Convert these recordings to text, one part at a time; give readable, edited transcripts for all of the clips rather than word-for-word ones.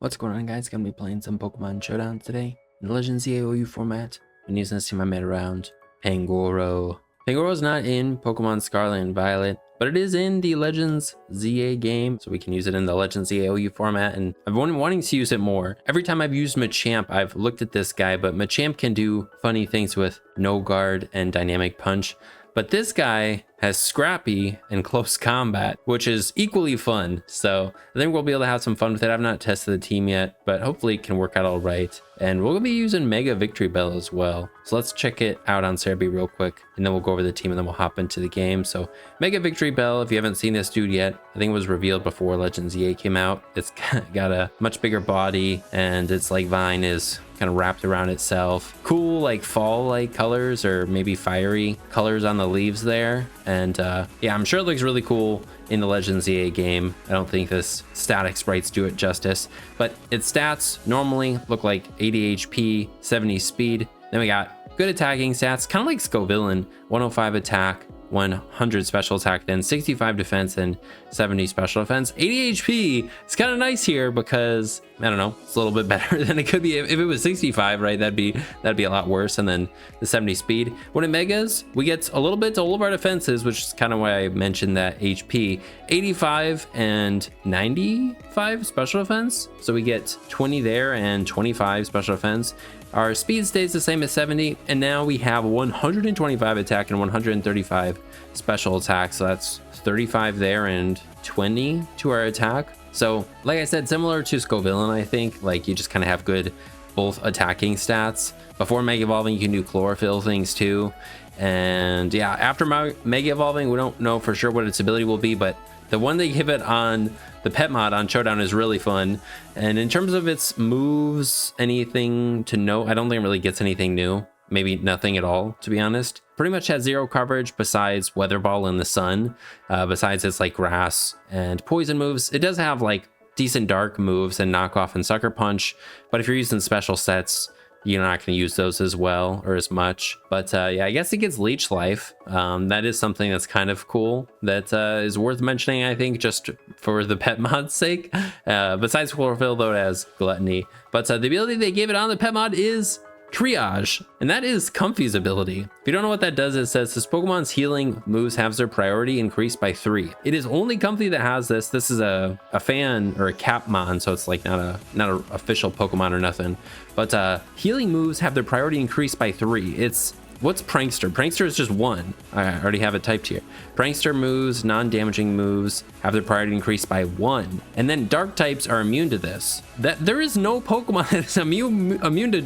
What's going on, guys? Gonna be playing some Pokemon Showdown today in the Legends ZAOU format. Been using this team I made around Pangoro. Pangoro's not in Pokemon Scarlet and Violet, but it is in the Legends ZA game, so we can use it in the Legends ZAOU format, and I've been wanting to use it more. Every time I've used Machamp, I've looked at this guy, but Machamp can do funny things with No Guard and Dynamic Punch. But this guy has Scrappy and Close Combat, which is equally fun. So I think we'll be able to have some fun with it. I've not tested the team yet, but hopefully it can work out all right. And we'll be using Mega Victory Bell as well. So let's check it out on Cerebi real quick, and then we'll go over the team and then we'll hop into the game. So Mega Victory Bell, if you haven't seen this dude yet, I think it was revealed before Legends EA came out. It's got a much bigger body, and its like vine is kind of wrapped around itself. Cool like fall like colors, or maybe fiery colors on the leaves there. And yeah, I'm sure it looks really cool in the Legends EA game. I don't think this static sprites do it justice, but its stats normally look like 80 HP, 70 speed. Then we got good attacking stats, kind of like Scovillain, 105 attack, 100 special attack, then 65 defense and 70 special defense. 80 HP. It's kind of nice here because I don't know, it's a little bit better than it could be if it was 65, right? That'd be a lot worse. And then the 70 speed. When it megas, we get a little bit to all of our defenses, which is kind of why I mentioned that HP. 85 and 95 special defense, so we get 20 there and 25 special defense. Our speed stays the same as 70, and now we have 125 attack and 135 special attack, so that's 35 there and 20 to our attack. So like I said, similar to Scovillain, I think, like you just kind of have good both attacking stats. Before Mega Evolving, you can do chlorophyll things too. And yeah, after Mega Evolving, we don't know for sure what its ability will be, but the one they give it on the pet mod on Showdown is really fun. And in terms of its moves, anything to note, I don't think it really gets anything new. Maybe nothing at all, to be honest. Pretty much has zero coverage besides Weather Ball in the sun. Besides its like grass and poison moves, it does have like decent dark moves and knockoff and sucker punch. But if you're using special sets, you're not going to use those as well or as much. But yeah, I guess it gets leech life. That is something that's kind of cool that is worth mentioning, I think, just for the pet mod's sake. Besides chlorophyll, though, it has gluttony. But the ability they gave it on the pet mod is Triage, and that is Comfy's ability. If you don't know what that does, it says this Pokemon's healing moves have their priority increased by 3. It is only Comfy that has this. This is a fan or a Capmon, so it's like not a official Pokemon or nothing. But healing moves have their priority increased by 3. It's what's Prankster? Prankster is just 1. I already have it typed here. Prankster moves, non-damaging moves, have their priority increased by 1. And then dark types are immune to this. There is no Pokemon that's immune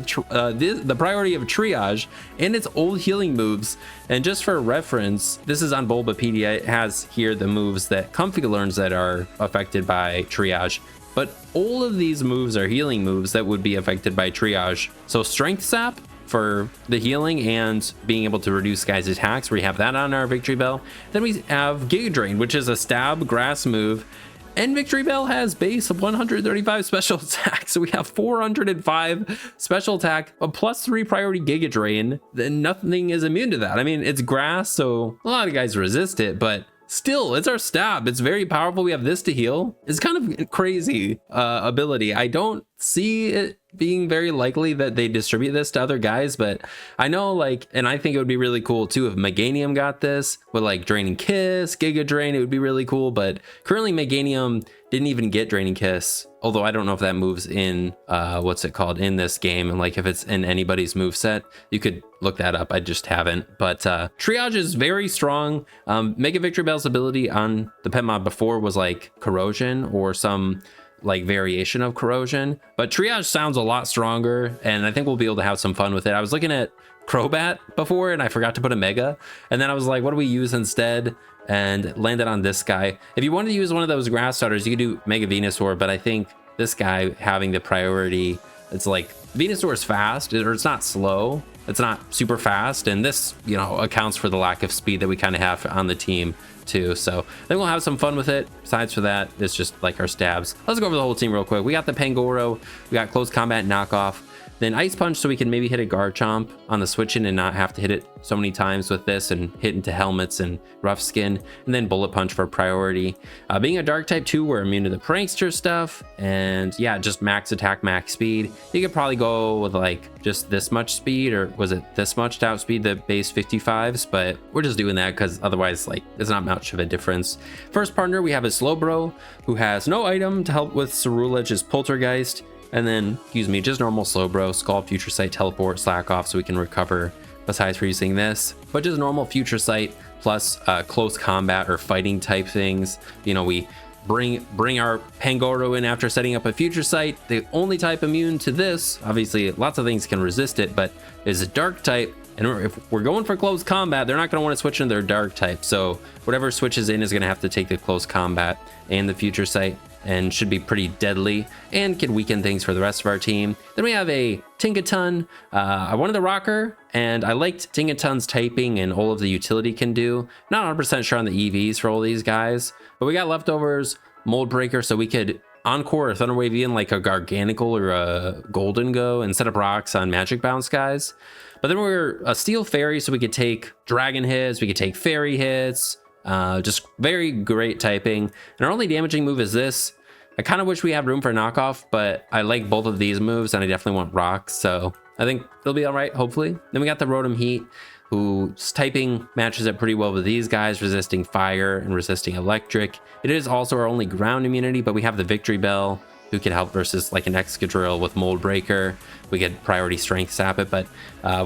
to the priority of Triage and its old healing moves. And just for reference, this is on Bulbapedia. It has here the moves that Comfy learns that are affected by Triage. But all of these moves are healing moves that would be affected by Triage. So Strength Sap for the healing and being able to reduce guys' attacks. We have that on our Victory Bell. Then we have Giga Drain, which is a stab grass move. And Victory Bell has base of 135 special attack. So we have 405 special attack, a +3 priority Giga Drain. Then nothing is immune to that. I mean, it's grass, so a lot of guys resist it, but still, it's our stab. It's very powerful. We have this to heal. It's kind of crazy ability. I don't see it being very likely that they distribute this to other guys, but I know, like, and I think it would be really cool too if Meganium got this with like Draining Kiss, Giga Drain. It would be really cool, but currently Meganium didn't even get Draining Kiss, although I don't know if that moves in what's it called in this game, and like if it's in anybody's move set. You could look that up. I just haven't. But Triage is very strong. Mega Victory Bell's ability on the pet mod before was like Corrosion or some like variation of Corrosion, but Triage sounds a lot stronger, and I think we'll be able to have some fun with it. I was looking at Crobat before and I forgot to put a Mega, and then I was like, what do we use instead? And landed on this guy. If you wanted to use one of those grass starters, you could do Mega Venusaur, but I think this guy having the priority, it's like Venusaur is fast, or it's not slow, it's not super fast, and this, you know, accounts for the lack of speed that we kind of have on the team too. So then we'll have some fun with it. Besides for that, it's just like our stabs. Let's go over the whole team real quick. We got the Pangoro, we got Close Combat knockoff, Then Ice Punch, so we can maybe hit a Garchomp on the switch-in and not have to hit it so many times with this and hit into helmets and rough skin. And then Bullet Punch for priority. Being a Dark type too, we're immune to the Prankster stuff. And yeah, just max attack, max speed. You could probably go with like just this much speed, or was it this much to outspeed the base 55s? But we're just doing that because otherwise like it's not much of a difference. First partner, we have a Slowbro who has no item to help with Cerulege's Poltergeist. And then, excuse me, just normal Slowbro, Scald, Future Sight, Teleport, Slack Off, so we can recover besides for using this. But just normal Future Sight plus close combat or fighting type things. You know, we bring our Pangoro in after setting up a Future Sight. The only type immune to this, obviously lots of things can resist it, but is a Dark type. And if we're going for close combat, they're not going to want to switch into their Dark type. So whatever switches in is going to have to take the close combat and the Future Sight, and should be pretty deadly and can weaken things for the rest of our team. Then we have a Tinkaton. I wanted the Rocker, and I liked Tinkaton's typing and all of the utility can do. Not 100% sure on the EVs for all these guys, but we got leftovers, Mold Breaker, so we could Encore or Thunder Wave in like a Garganical or a Golden Go and set up rocks on Magic Bounce guys. But then we're a Steel Fairy, so we could take Dragon hits, we could take Fairy hits, just very great typing. And our only damaging move is this. I kind of wish we had room for knockoff, but I like both of these moves and I definitely want rocks, so I think it'll be all right, hopefully. Then we got the Rotom Heat, whose typing matches up pretty well with these guys, resisting fire and resisting electric. It is also our only ground immunity, but we have the Victory Bell, who could help versus like an Excadrill with Mold Breaker. We get priority strength sap it, but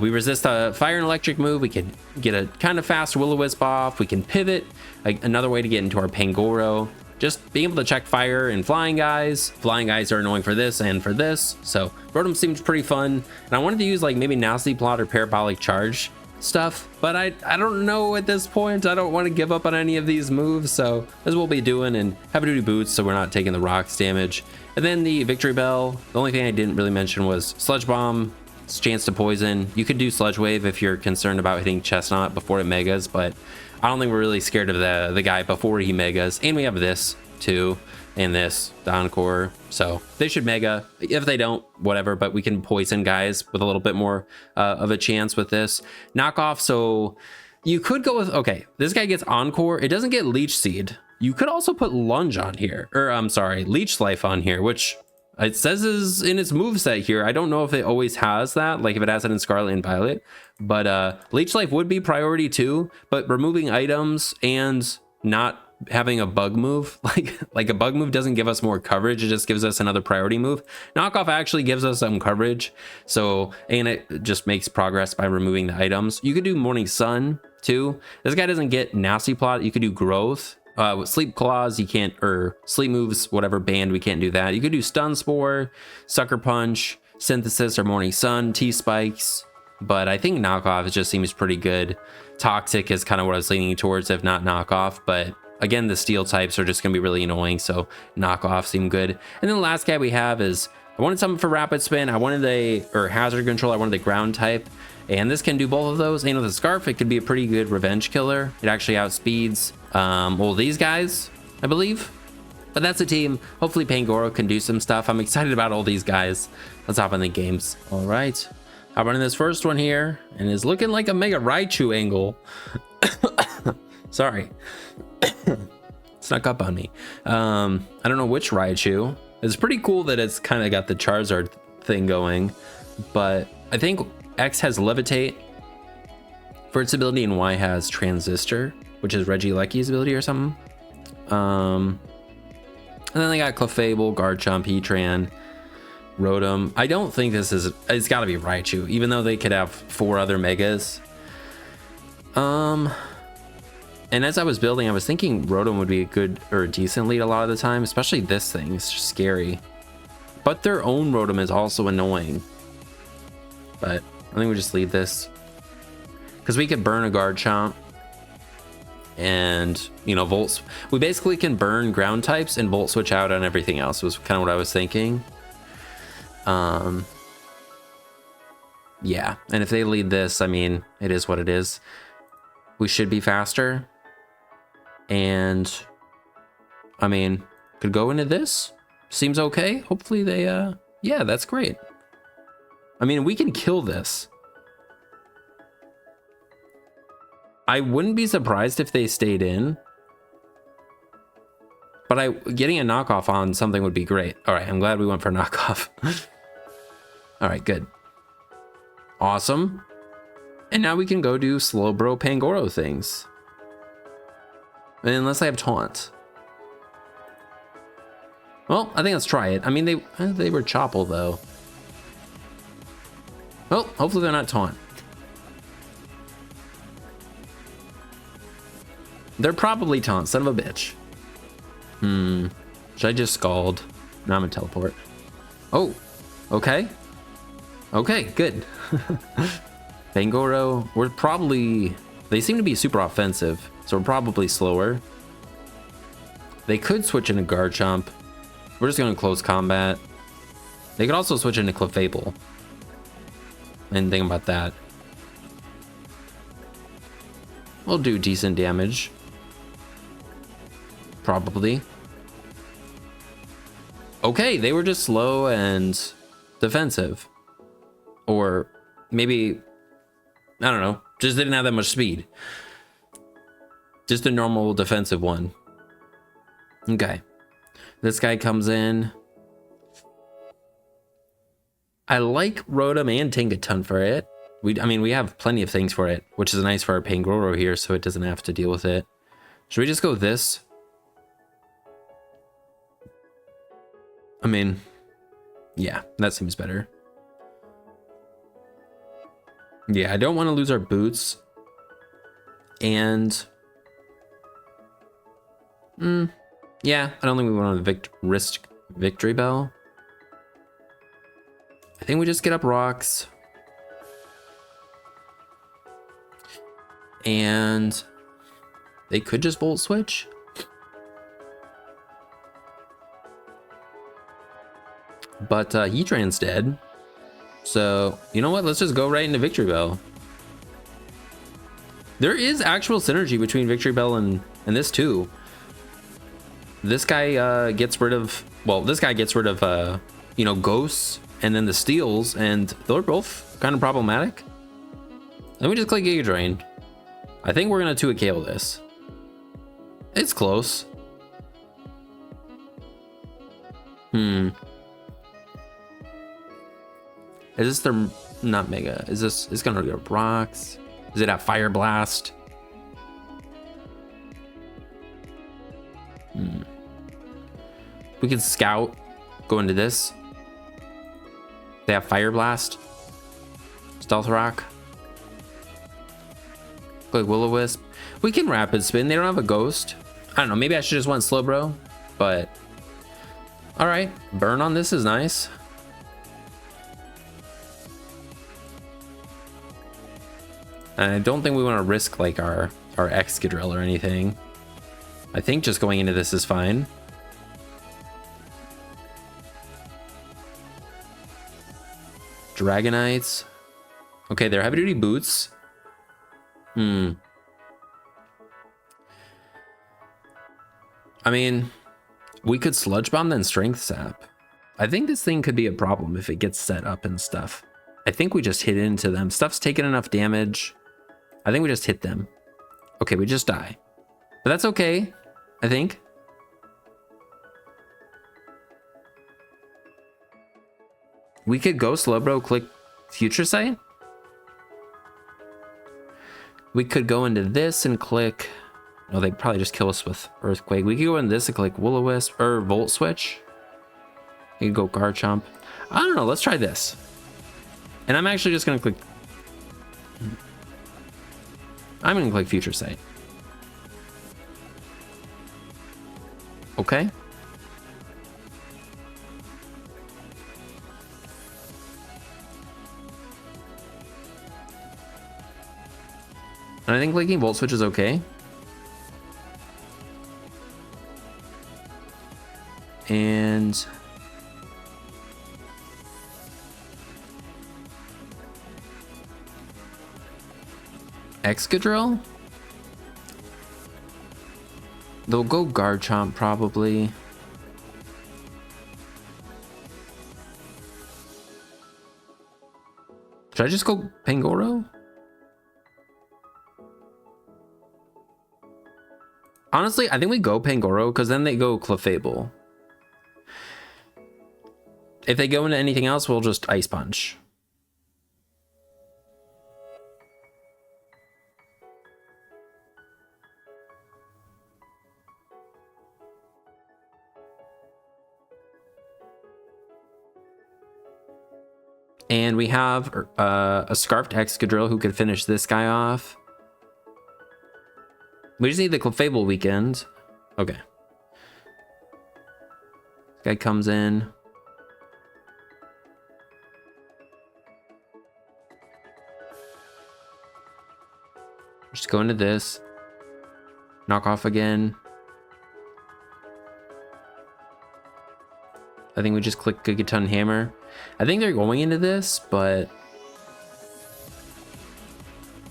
we resist a fire and electric move. We could get a kind of fast Will-O-Wisp off. We can pivot, like another way to get into our Pangoro. Just being able to check fire and flying guys. Flying guys are annoying for this and for this. So Rotom seems pretty fun. And I wanted to use like maybe Nasty Plot or Parabolic Charge stuff, but I don't know at this point. I don't want to give up on any of these moves, so as we'll be doing, and Heavy Duty Boots so we're not taking the rocks damage. And then the Victory Bell, the only thing I didn't really mention was Sludge Bomb, its chance to poison. You could do Sludge Wave if you're concerned about hitting Chestnut before it megas, but I don't think we're really scared of the guy before he megas. And we have this too, and this, the Encore, so they should mega. If they don't, whatever, but we can poison guys with a little bit more of a chance with this. Knockoff, so you could go with, okay, this guy gets Encore. It doesn't get Leech Seed. You could also put Lunge on here, or I'm sorry, Leech Life on here, which it says is in its moveset here. I don't know if it always has that, like if it has it in Scarlet and Violet, but Leech Life would be priority too, but removing items and not having a bug move, like a bug move doesn't give us more coverage, it just gives us another priority move. Knockoff actually gives us some coverage, so, and it just makes progress by removing the items. You could do Morning Sun too. This guy doesn't get Nasty Plot. You could do Growth. With Sleep Claws, you can't, or Sleep Moves, whatever band, we can't do that. You could do Stun Spore, Sucker Punch, Synthesis, or Morning Sun, T-Spikes, but I think Knockoff just seems pretty good. Toxic is kind of what I was leaning towards, if not Knockoff, but again, the Steel types are just going to be really annoying, so Knockoff seem good. And then the last guy we have is, I wanted something for Rapid Spin, I wanted or Hazard Control, I wanted the ground type, and this can do both of those. And with a Scarf, it could be a pretty good revenge killer. It actually outspeeds, well, these guys, I believe. But that's a team. Hopefully Pangoro can do some stuff. I'm excited about all these guys. Let's hop in the games. All right. I'm running this first one here, and it's looking like a Mega Raichu angle. Sorry. Snuck up on me. I don't know which Raichu. It's pretty cool that it's kind of got the Charizard thing going, but I think X has Levitate for its ability and Y has Transistor, which is Regieleki's ability or something. And then they got Clefable, Garchomp, Heatran, Rotom. I don't think this is, it's got to be Raichu, even though they could have 4 other Megas. And as I was building, I was thinking Rotom would be a good or a decent lead a lot of the time, especially this thing. It's just scary. But their own Rotom is also annoying. But I think we just lead this. Because we could burn a Garchomp. And, you know, Volts. We basically can burn ground types and Volt Switch out on everything else, was kind of what I was thinking. Yeah. And if they lead this, I mean, it is what it is. We should be faster. And, I mean, could go into this. Seems okay. Hopefully they, yeah, that's great. I mean, we can kill this. I wouldn't be surprised if they stayed in. But getting a knockoff on something would be great. All right, I'm glad we went for knockoff. All right, good. Awesome. And now we can go do Slowbro Pangoro things. Unless I have taunt. Well, I think let's try it. I mean, they were Choppel though. Oh, hopefully they're not taunt. They're probably taunt, son of a bitch. Should I just Scald? No, I'm gonna teleport. Oh, okay. Okay, good. Pangoro, we're probably... They seem to be super offensive, so we're probably slower. They could switch into Garchomp. We're just going to close combat. They could also switch into Clefable. I didn't think about that. We'll do decent damage. Probably. Okay, they were just slow and defensive. Or maybe, I don't know, just didn't have that much speed. Just a normal defensive one. Okay. This guy comes in. I like Rotom and Tinkaton for it. I mean, we have plenty of things for it, which is nice for our Pangoro here, so it doesn't have to deal with it. Should we just go this? I mean, yeah, that seems better. Yeah, I don't want to lose our boots. And... yeah, I don't think we want to risk Victory Bell. I think we just get up rocks. And they could just Volt Switch. But Heatran's dead. So, you know what? Let's just go right into Victory Bell. There is actual synergy between Victory Bell and this too. This guy gets rid of... Well, this guy gets rid of, you know, ghosts and then the steals. And they're both kind of problematic. Let me just click Giga Drain. I think we're going to 2 KO this. It's close. Is this their... Not Mega. Is this... It's gonna go rocks. Does it have Fire Blast? We can Scout. Go into this. They have Fire Blast. Stealth Rock. Like Will-O-Wisp. We can Rapid Spin. They don't have a Ghost. I don't know. Maybe I should just want Slowbro. But... Alright. Burn on this is nice. And I don't think we want to risk like our Excadrill or anything. I think just going into this is fine. Dragonites. Okay, they're heavy duty boots. I mean, we could Sludge Bomb then Strength Sap. I think this thing could be a problem if it gets set up and stuff. I think we just hit into them. Stuff's taking enough damage. I think we just hit them. Okay, we just die. But that's okay, I think. We could go Slowbro, click Future Sight. We could go into this and click... No, they'd probably just kill us with Earthquake. We could go into this and click Will-O-Wisp or Volt Switch. You could go Garchomp. I don't know, let's try this. And I'm actually just gonna click... I'm gonna click Future Sight. Okay. And I think clicking Volt Switch is okay. And... Excadrill? They'll go Garchomp probably. Should I just go Pangoro? Honestly, I think we go Pangoro because then they go Clefable. If they go into anything else, we'll just Ice Punch. And we have a Scarfed Excadrill who could finish this guy off. We just need the Clefable weekend. Okay. This guy comes in. Just go into this. Knock off again. I think we just click Gigaton Hammer. I think they're going into this, but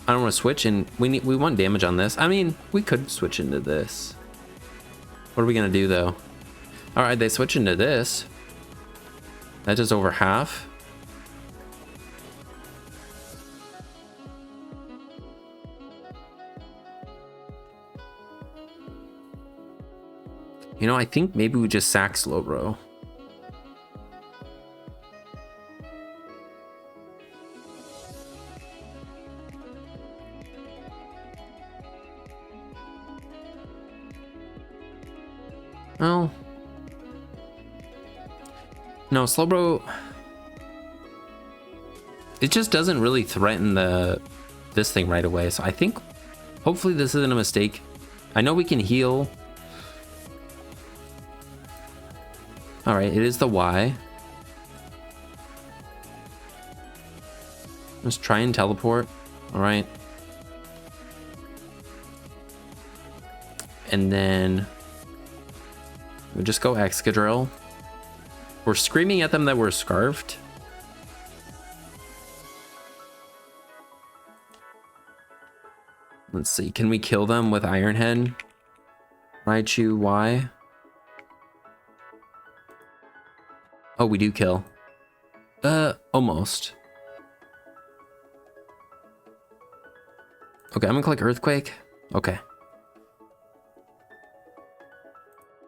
I don't want to switch, and we want damage on this. I mean, we could switch into this. What are we gonna do though? All right, they switch into this. That does over half. You know, I think maybe we just sack Slowbro. Well, no, Slowbro, it just doesn't really threaten this thing right away. So I think hopefully this isn't a mistake. I know we can heal. All right, it is the Y. Let's try and teleport. All right. And then we just go Excadrill. We're screaming at them that we're scarfed. Let's see, can we kill them with Iron Head? Raichu, Y. Oh, we do kill. Almost. Okay, I'm gonna click Earthquake. Okay.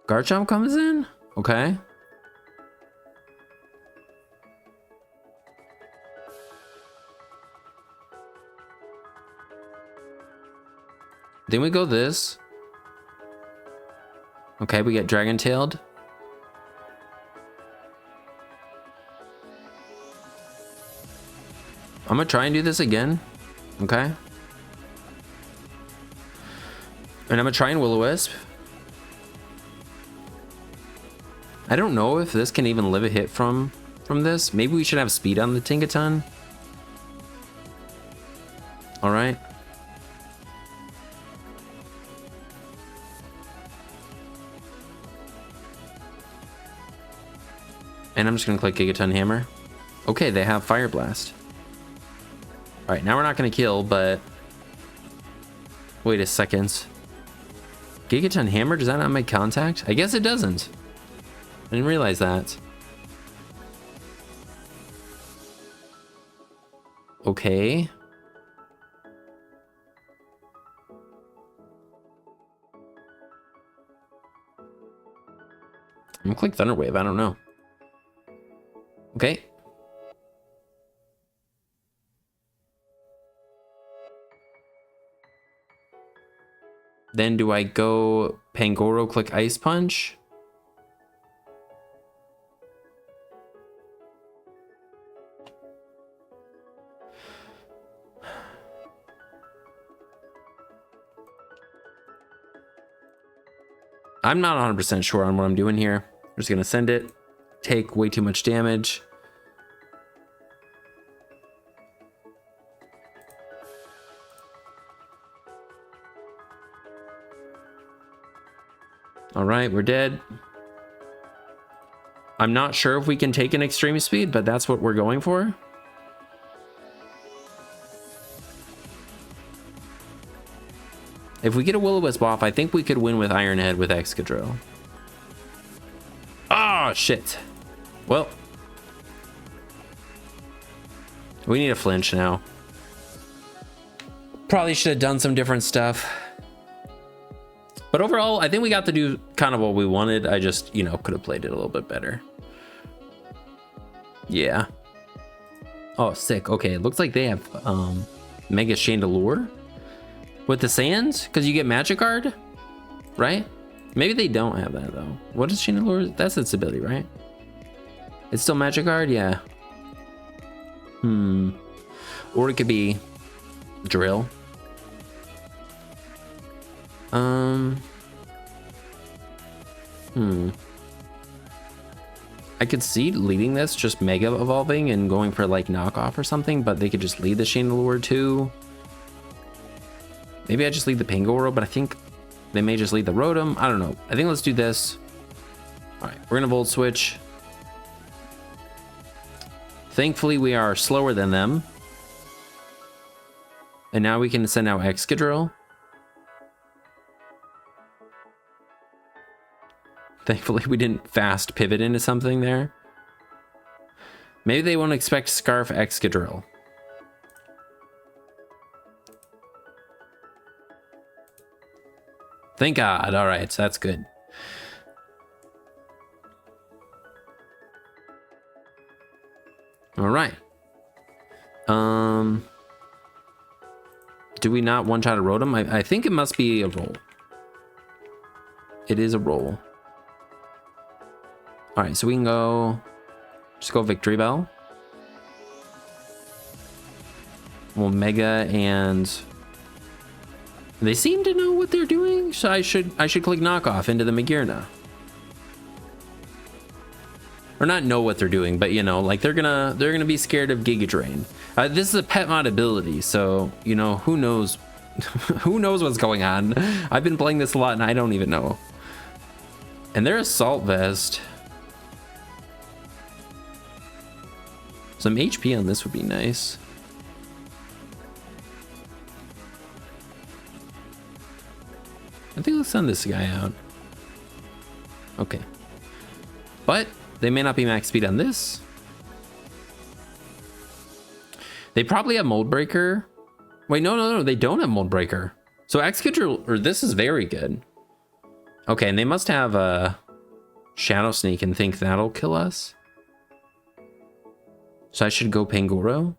Garchomp comes in? Okay. Then we go this. Okay, we get Dragon-tailed. I'm gonna try and do this again. Okay. And I'm gonna try and Will-O-Wisp. I don't know if this can even live a hit from this. Maybe we should have speed on the Tinkaton. All right. And I'm just gonna click Gigaton Hammer. Okay, they have Fire Blast. All right, now we're not gonna kill, but wait a second. Gigaton Hammer, does that not make contact? I guess it doesn't. I didn't realize that. Okay. I'm gonna click Thunder Wave, I don't know. Okay. Then do I go Pangoro, click Ice Punch? I'm not 100% sure on what I'm doing here. I'm just gonna send it, take way too much damage. All right, we're dead. I'm not sure if we can take an extreme speed, but that's what we're going for. If we get a Will-O-Wisp off, I think we could win with Iron Head with Excadrill. Ah, shit. Well. We need a flinch now. Probably should have done some different stuff. But overall, I think we got to do kind of what we wanted. I just, you know, could have played it a little bit better. Yeah. Oh, sick. Okay, it looks like they have Mega Chandelure with the sands, because you get Magic Guard, right? Maybe they don't have that though. What is Chandelure? That's its ability, right? It's still Magic Guard, yeah. Or it could be Drill. I could see leading this, just Mega Evolving and going for like knockoff or something, but they could just lead the Chandelure too. Maybe I just lead the Pangoro, but I think they may just lead the Rotom. I don't know. I think let's do this. All right, we're gonna Volt Switch. Thankfully, we are slower than them. And now we can send out Excadrill. Thankfully, we didn't fast pivot into something there. Maybe they won't expect Scarf Excadrill. Thank God. All right, so that's good. All right. Do we not one-shot a Rotom? I think it must be a roll. It is a roll. All right, so we can go, just go Victory Bell. We'll Mega, and they seem to know what they're doing. So I should click Knockoff into the Magearna. Or not know what they're doing, but you know, like they're gonna be scared of Giga Drain. This is a pet mod ability, so you know, who knows who knows what's going on. I've been playing this a lot and I don't even know. And they're Assault Vest. Some HP on this would be nice. I think let's send this guy out. Okay. But they may not be max speed on this. They probably have Mold Breaker. Wait, no, they don't have Mold Breaker. So Excadrill, or this is very good. Okay, and they must have a Shadow Sneak and think that'll kill us. So I should go Pangoro.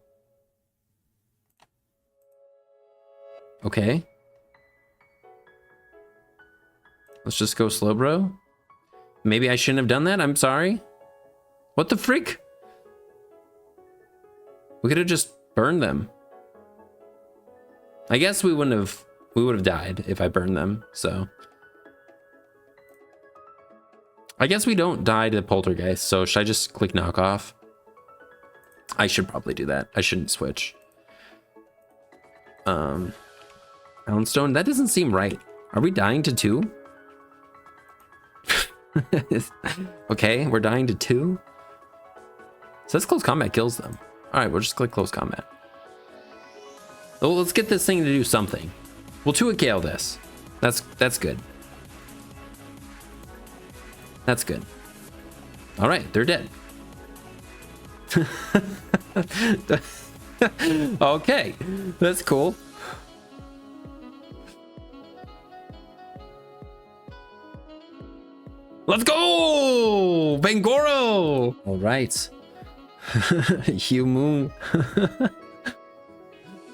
Okay. Let's just go Slowbro. Maybe I shouldn't have done that. I'm sorry. What the frick? We could have just burned them. I guess we would have died if I burned them, so. I guess we don't die to Poltergeist, so should I just click Knockoff? I should probably do that. I shouldn't switch. Poundstone? That doesn't seem right. Are we dying to 2? Okay, we're dying to 2. Says close combat kills them. All right, we'll just click close combat. Oh, let's get this thing to do something. We'll 2-hit KO this. That's good. That's good. All right, they're dead. Okay, that's cool. Let's go! Pangoro! All right. Hugh Moon.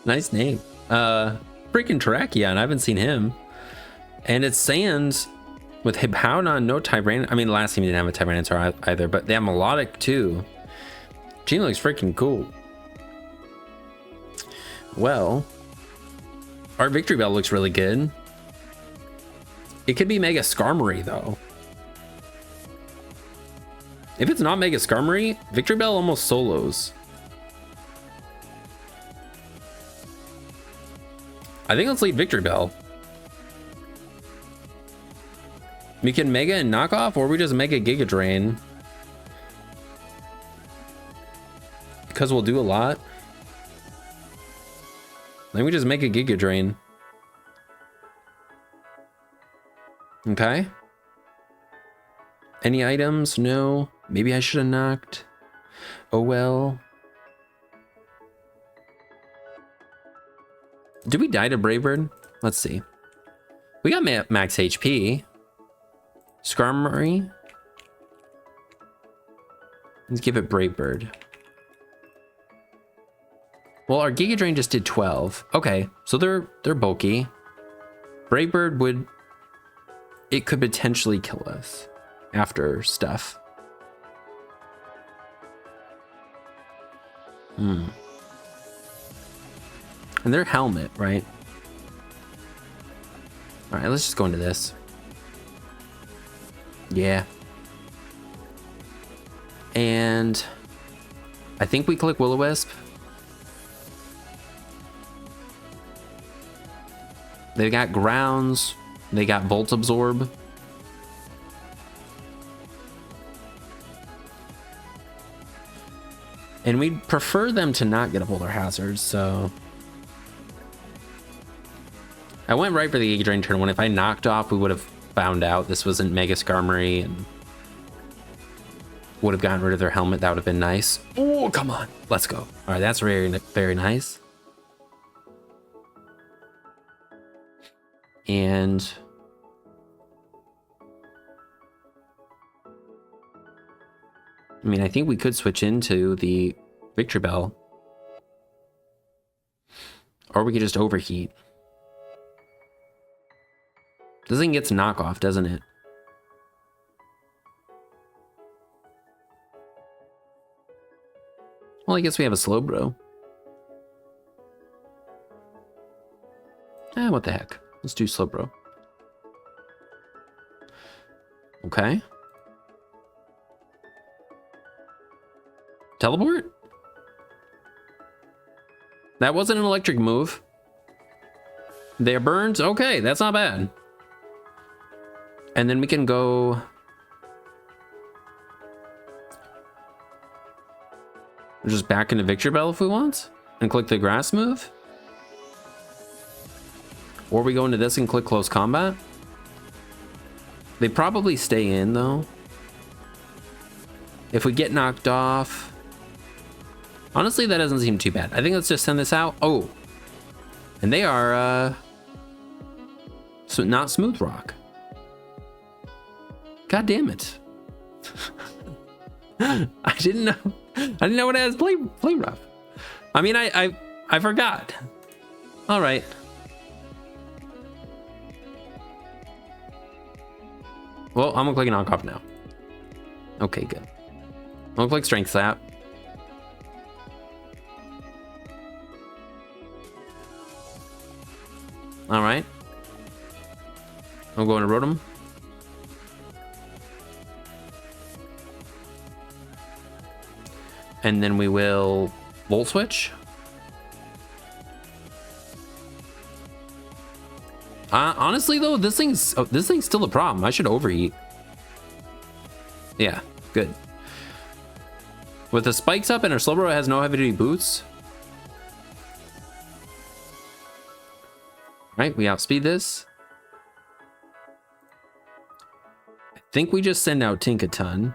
Nice name. Freaking Terrakion, I haven't seen him. And it's Sands with Hippowdon, no Tyrant. I mean, last team didn't have a Tyranitar either, but they have Melodic too. Gene looks freaking cool. Well, our Victory Bell looks really good. It could be Mega Skarmory though. If it's not Mega Skarmory, Victory Bell almost solos. I think let's lead Victory Bell. We can Mega and Knockoff, or we just Mega Giga Drain. Because we'll do a lot. Then we just make a Giga Drain. Okay. Any items? No. Maybe I should have knocked. Oh well. Did we die to Bravebird? Let's see. We got max HP. Skarmory. Let's give it Bravebird. Well, our Giga Drain just did 12. Okay, so they're bulky. Bravebird would... It could potentially kill us after stuff. And their helmet, right? All right, let's just go into this. Yeah. And I think we click Will-O-Wisp. They got grounds. They got Volt Absorb. And we'd prefer them to not get a Boulder Hazard, so... I went right for the Giga Drain turn 1. If I knocked off, we would have found out this wasn't Mega Skarmory and would have gotten rid of their helmet. That would have been nice. Oh, come on. Let's go. All right, that's very, very nice. And... I mean, I think we could switch into the Victory Bell. Or we could just overheat. This thing gets knockoff, doesn't it? Well, I guess we have a Slowbro. What the heck? Let's do Slowbro. Okay. Teleport? That wasn't an electric move. They're burned? Okay, that's not bad. And then we can go... just back into Victory Bell if we want. And click the grass move. Or we go into this and click close combat. They probably stay in though. If we get knocked off... Honestly, that doesn't seem too bad. I think let's just send this out. Oh. And they are, so not Smooth Rock. God damn it. I didn't know it has Flame Rough. I mean, I forgot. All right. Well, I'm gonna click knockoff now. Okay, good. I'm gonna click Strength Slap. All right. I'm going to Rotom. And then we will Volt Switch. Honestly though, this thing's still a problem. I should overheat. Yeah, good. With the spikes up and our Slowbro has no heavy duty boots. Right, we outspeed this. I think we just send out Tinkaton.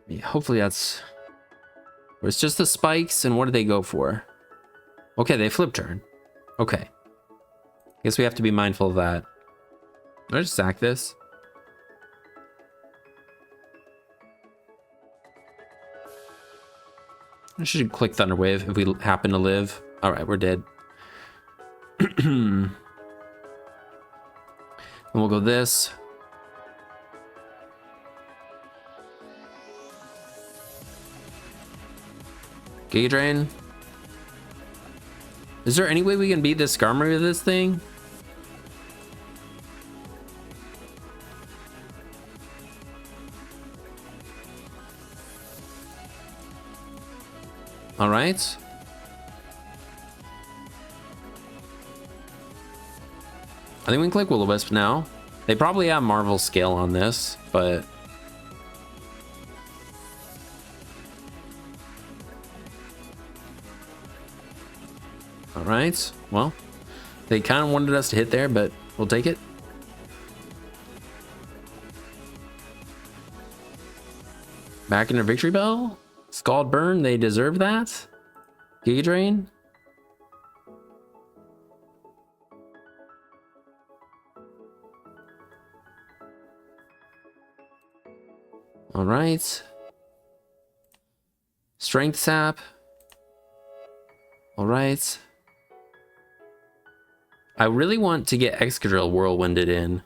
Yeah, hopefully that's... Or it's just the spikes, and what do they go for? Okay, they flip turn. Okay. Guess we have to be mindful of that. Did I just sack this? I should click Thunder Wave if we happen to live. All right, we're dead. And we'll go this. Giga Drain. Is there any way we can beat this Skarmory with this thing? All right. I think we can click Will-O-Wisp now. They probably have Marvel Scale on this, but... All right, well, they kind of wanted us to hit there, but we'll take it. Back into Victory Bell. Scald Burn, they deserve that. Giga Drain. All right. Strength Sap. All right. I really want to get Excadrill Whirlwinded in.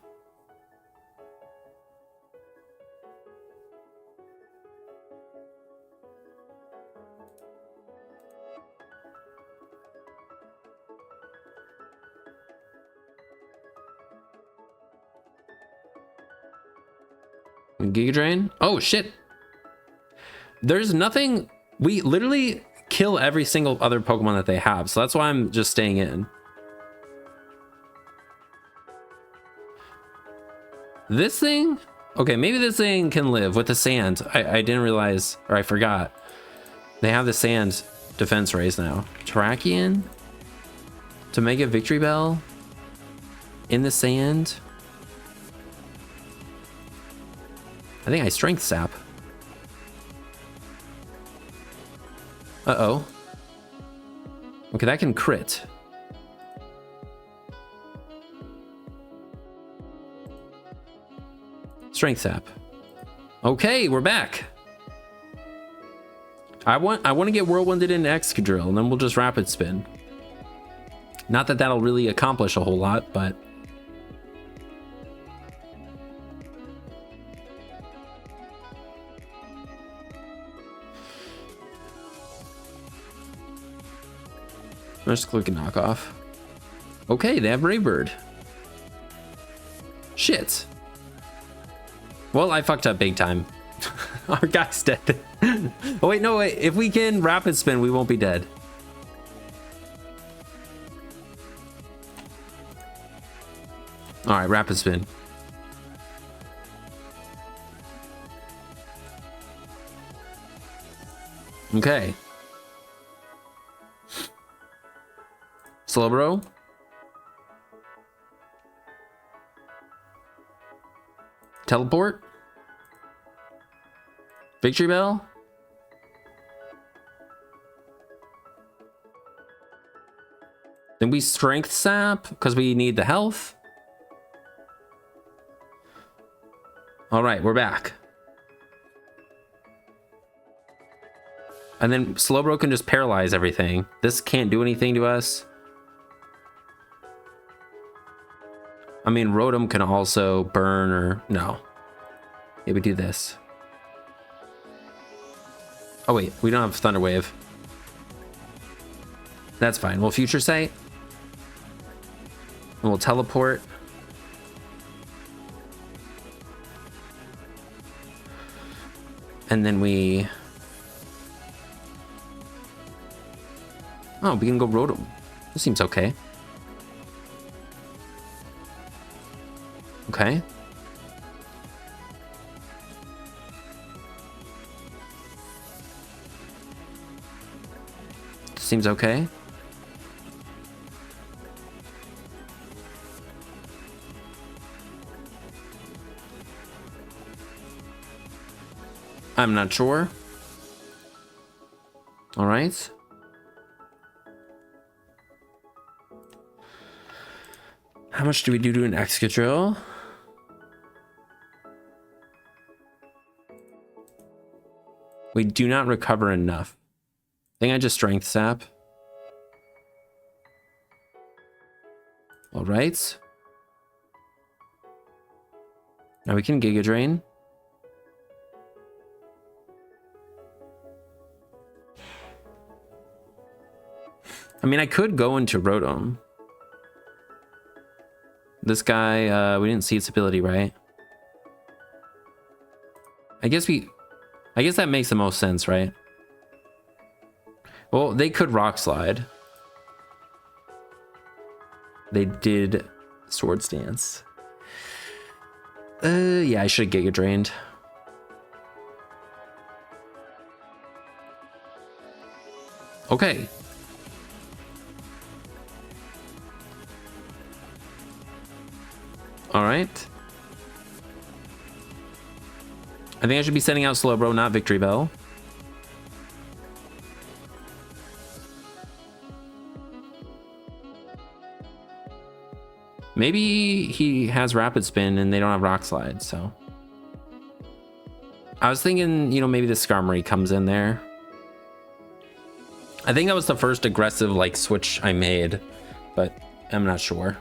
Giga Drain. Oh shit. There's nothing. We literally kill every single other Pokemon that they have, so that's why I'm just staying in. This thing? Okay, maybe this thing can live with the sand. I didn't realize, or I forgot. They have the sand defense raise now. Terrakion to make a Victory Bell in the sand. I think I Strength Sap. Uh-oh. Okay, that can crit. Strength Sap. Okay, we're back. I want to get Whirlwinded into Excadrill, and then we'll just Rapid Spin. Not that that'll really accomplish a whole lot, but let's click a knockoff. Okay, they have Brave Bird. Shit. Well, I fucked up big time. Our guy's dead. Oh wait, no wait. If we can Rapid Spin, we won't be dead. All right, Rapid Spin. Okay. Slowbro. Teleport. Victory Bell. Then we Strength Sap because we need the health. All right, we're back. And then Slowbro can just paralyze everything. This can't do anything to us. I mean, Rotom can also burn or no. Yeah, we do this. Oh wait, we don't have Thunder Wave. That's fine. We'll Future Sight. And we'll teleport. And then we... Oh, we can go Rotom. This seems okay. Okay. Seems okay. I'm not sure. All right. How much do we do to an Excadrill? We do not recover enough. I think I just Strength Sap. All right. Now we can Giga Drain. I mean, I could go into Rotom. This guy, we didn't see its ability, right? I guess that makes the most sense, right? Well, they could Rock Slide. They did Swords Dance. Yeah, I should have Giga Drained. Okay. All right. I think I should be sending out Slowbro, not Victory Bell. Maybe he has Rapid Spin and they don't have Rock Slide, so. I was thinking, you know, maybe the Skarmory comes in there. I think that was the first aggressive, like, switch I made, but I'm not sure.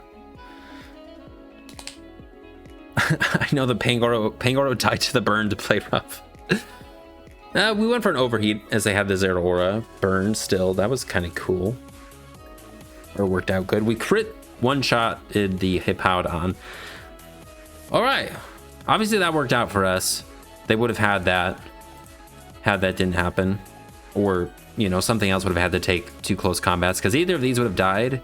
I know the Pangoro tied to the burn to play rough. We went for an overheat as they had the Zeraora burn still. That was kind of cool. Or worked out good. We crit one-shotted the Hippowdon. All right. Obviously that worked out for us. They would have had that didn't happen. Or, you know, something else would have had to take 2 close combats, because either of these would have died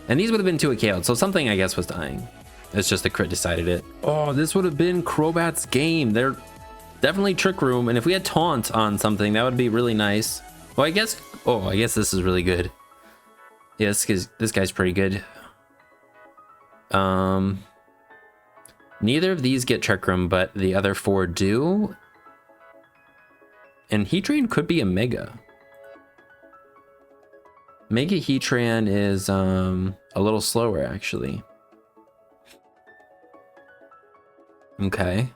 and these would have been 2 KO'd. So something, I guess, was dying. It's just the crit decided it. Oh, this would have been Crobat's game. They're definitely Trick Room, and if we had Taunt on something, that would be really nice. Well, I guess this is really good. Yes, because this guy's pretty good. Neither of these get Trick Room, but the other 4 do. And Heatran could be a Mega. Mega Heatran is a little slower, actually. Okay.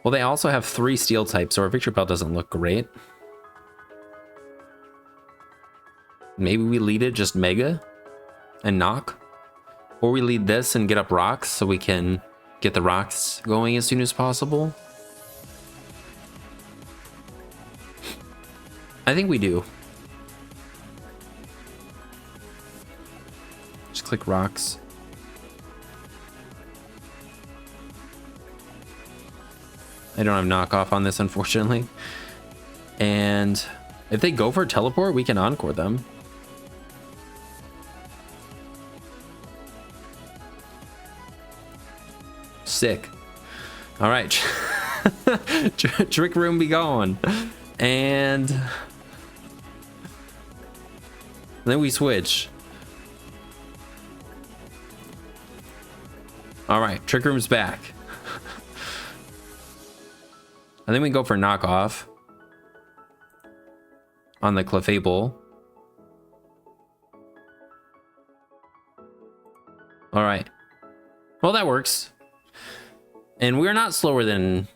Well, they also have 3 steel types, so our Victory Bell doesn't look great. Maybe we lead it just Mega and knock. Or we lead this and get up rocks so we can get the rocks going as soon as possible. I think we do. Just click rocks. I don't have knockoff on this, unfortunately. And if they go for a teleport, we can encore them. Sick. All right. Trick Room be gone. And then we switch. All right. Trick Room's back. I think we go for knockoff on the Clefable. All right. Well, that works. And we're not slower than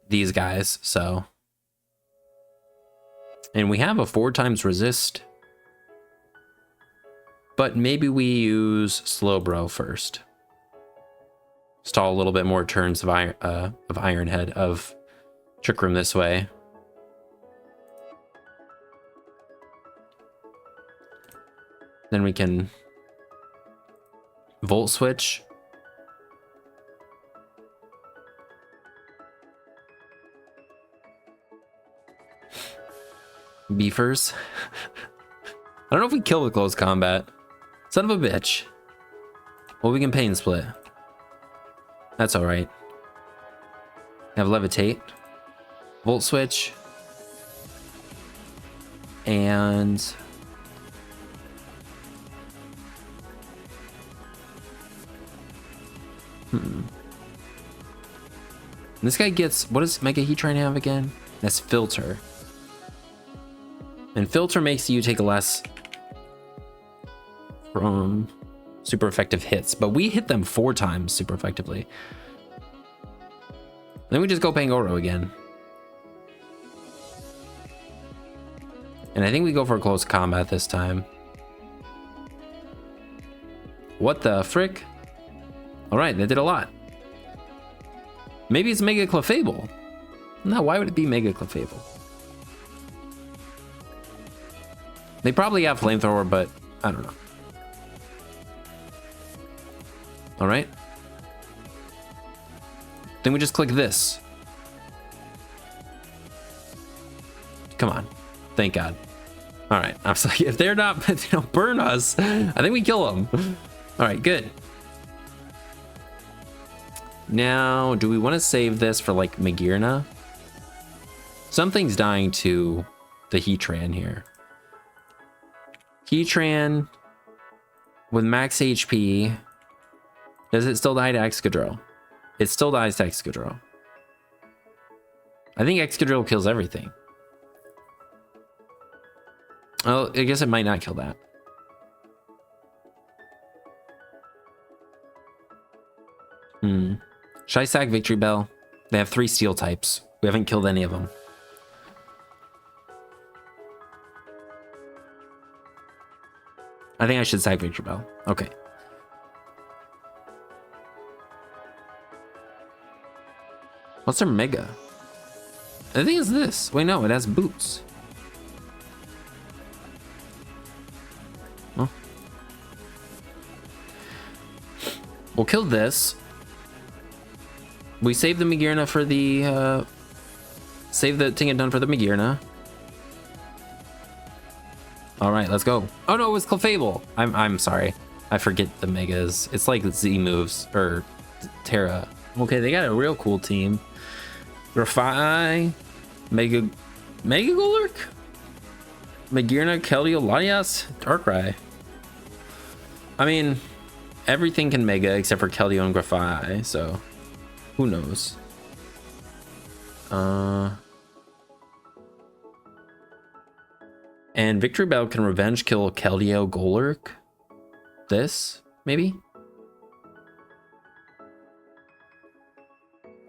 these guys, so. And we have a 4 times resist. But maybe we use Slowbro first. Stall a little bit more turns of Iron Head, of Trick Room this way. Then we can Volt Switch. Beefers. I don't know if we kill with close combat. Son of a bitch. Well, we can Pain Split. That's all right. Have Levitate. Volt Switch. And this guy gets, what does Mega Heatran have again? That's Filter. And Filter makes you take less from super effective hits, but we hit them 4 times super effectively. Then we just go Pangoro again. And I think we go for a close combat this time. What the frick? All right, that did a lot. Maybe it's Mega Clefable. No, why would it be Mega Clefable? They probably have Flamethrower, but I don't know. All right. Then we just click this. Come on. Thank God. All right. I was like, if they're not, if they don't burn us, I think we kill them. All right, good. Now, do we want to save this for like Magearna? Something's dying to the Heatran here. Heatran with max HP. Does it still die to Excadrill? It still dies to Excadrill. I think Excadrill kills everything. Oh, I guess it might not kill that. Should I sack Victory Bell? They have 3 steel types. We haven't killed any of them. I think I should sack Victory Bell. Okay. What's their mega? I think it's this. Wait, no, it has boots. Oh. We'll kill this. We save the Magearna for the, save the Tingadun for the Magearna. All right, let's go. Oh no, it was Clefable. I'm sorry. I forget the megas. It's like Z moves or Terra. Okay, they got a real cool team. Grafai, Mega Golurk, Magearna, Keldeo, Latias, Darkrai. I mean, everything can Mega except for Keldeo and Grafai, so who knows? And Victory Bell can revenge kill Keldeo, Golurk. This, maybe?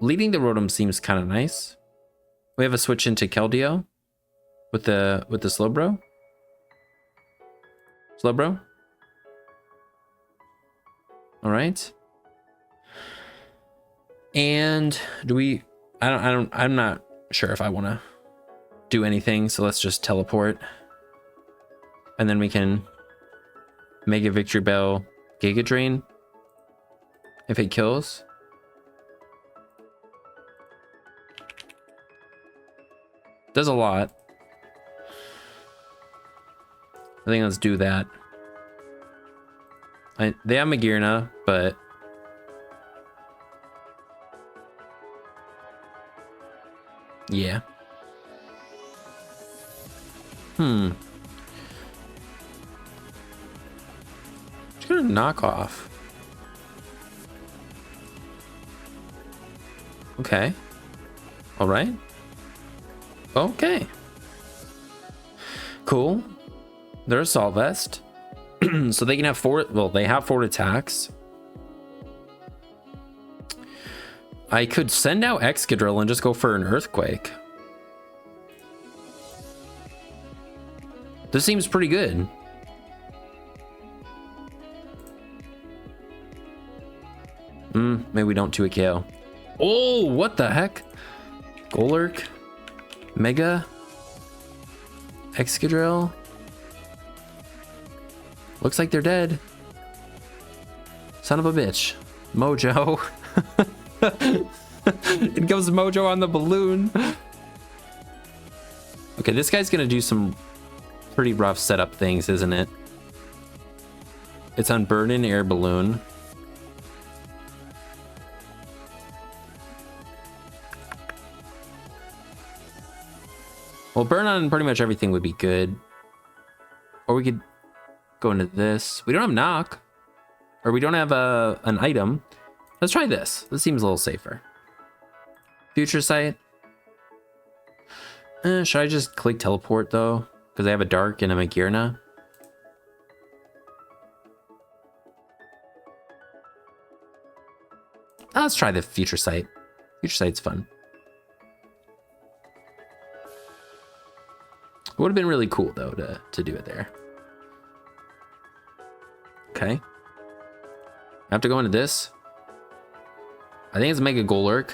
Leading the Rotom seems kind of nice. We have a switch into Keldeo with the Slowbro. Slowbro. All right. And do we? I'm not sure if I want to do anything. So let's just teleport, and then we can Mega Victory Bell, Giga Drain if it kills. Does a lot. I think let's do that. They have Magearna, but yeah. Just gonna knock off. Okay. All right. Okay. Cool. They're Assault Vest. So they can have 4. Well, they have 4 attacks. I could send out Excadrill and just go for an Earthquake. This seems pretty good. Maybe we don't 2 a KO. Oh, what the heck? Golurk. Mega. Excadrill. Looks like they're dead. Son of a bitch. Mojo. It goes Mojo on the balloon. Okay, this guy's gonna do some pretty rough setup things, isn't it? It's on Burden Air Balloon. Well, burn on pretty much everything would be good. Or we could go into this. We don't have knock. Or we don't have an item. Let's try this. This seems a little safer. Future Sight. Should I just click teleport though? Because I have a Dark and a Magearna. Let's try the Future Sight. Future Sight's fun. It would have been really cool though to do it there. Okay. I have to go into this. I think it's Mega Golurk.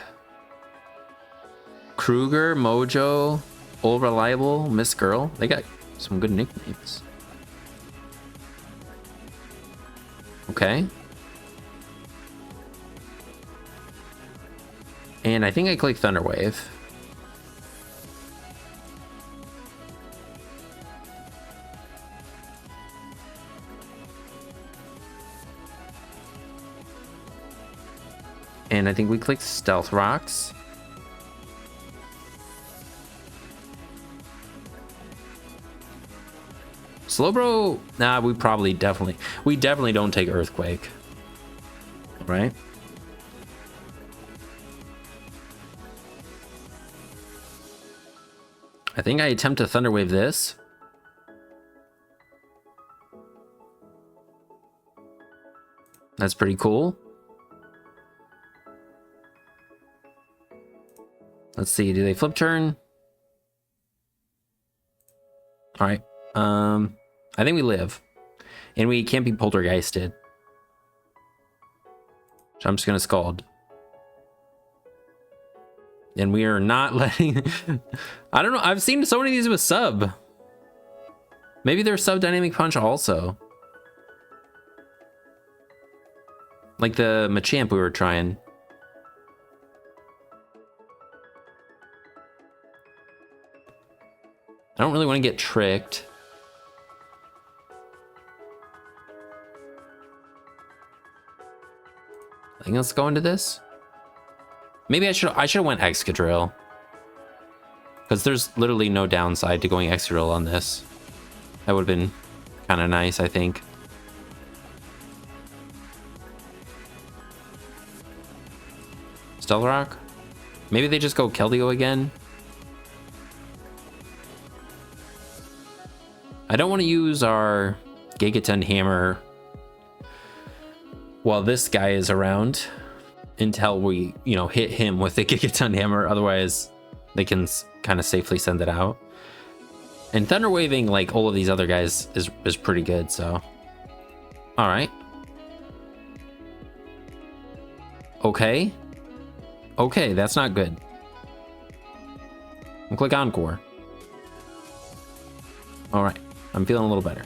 Kruger, Mojo, Old Reliable, Miss Girl. They got some good nicknames. Okay. And I think I click Thunder Wave. And I think we click Stealth Rocks. Slowbro, nah, we definitely don't take Earthquake. Right? I think I attempt to Thunder Wave this. That's pretty cool. Let's see, do they flip turn? All right. I think we live. And we can't be poltergeisted. So I'm just gonna Scald. And we are not letting... I don't know, I've seen so many of these with sub. Maybe there's sub dynamic punch also. Like the Machamp we were trying. I don't really want to get tricked. I think let's go into this. Maybe I should have went Excadrill. Because there's literally no downside to going Excadrill on this. That would have been kind of nice, I think. Stealth Maybe they just go Keldeo again. I don't want to use our Gigaton Hammer while this guy is around until we, you know, hit him with the Gigaton Hammer. Otherwise, they can kind of safely send it out. And Thunder Waving, like all of these other guys, is pretty good, so. All right. Okay. Okay, that's not good. I'll click Encore. All right, I'm feeling a little better.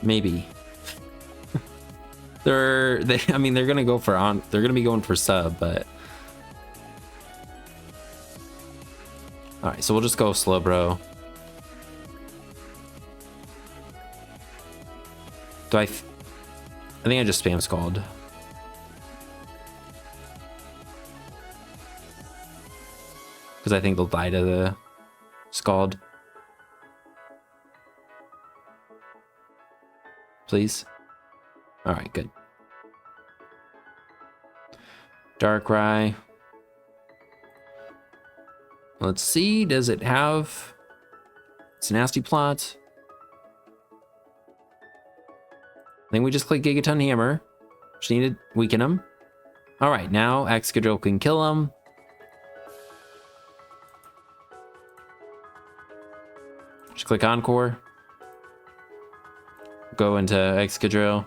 Maybe. I mean, they're gonna go for they're gonna be going for sub, but. All right, so we'll just go Slowbro. I think I just spam Scald. Because I think they'll die to the Scald. Please. All right, good. Darkrai. Let's see, does it have... It's a nasty plot. I think we just click Gigaton Hammer. Just need to weaken him. All right, now Excadrill can kill him. Just click Encore. Go into Excadrill.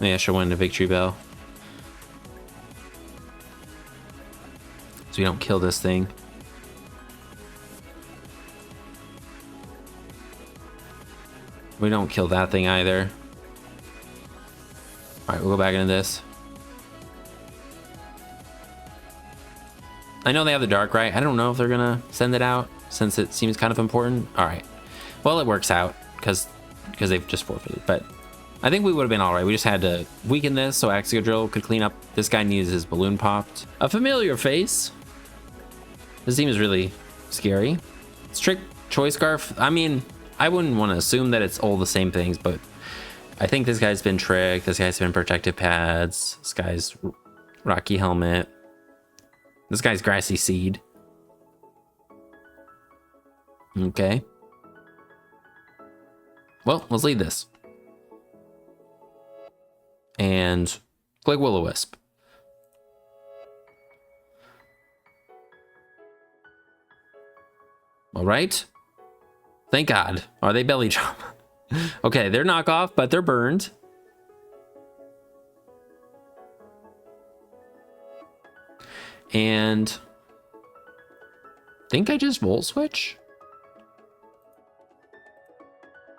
Maybe I should win the Victory Bell. So we don't kill this thing. We don't kill that thing either. All right, we'll go back into this. I know they have the Darkrai. I don't know if they're gonna send it out since it seems kind of important. All right. Well, it works out because they've just forfeited. But I think we would have been all right. We just had to weaken this so Excadrill could clean up. This guy needs his balloon popped. A familiar face. This team is really scary. It's Trick, Choice Scarf. I mean, I wouldn't want to assume that it's all the same things, but I think this guy's been Trick. This guy's been Protective Pads. This guy's Rocky Helmet. This guy's Grassy Seed. Okay. Well, let's lead this. And click Will-O-Wisp. All right. Thank God. Are they Belly Chop? Okay, they're knockoff, but they're burned. And I think I just Volt Switch.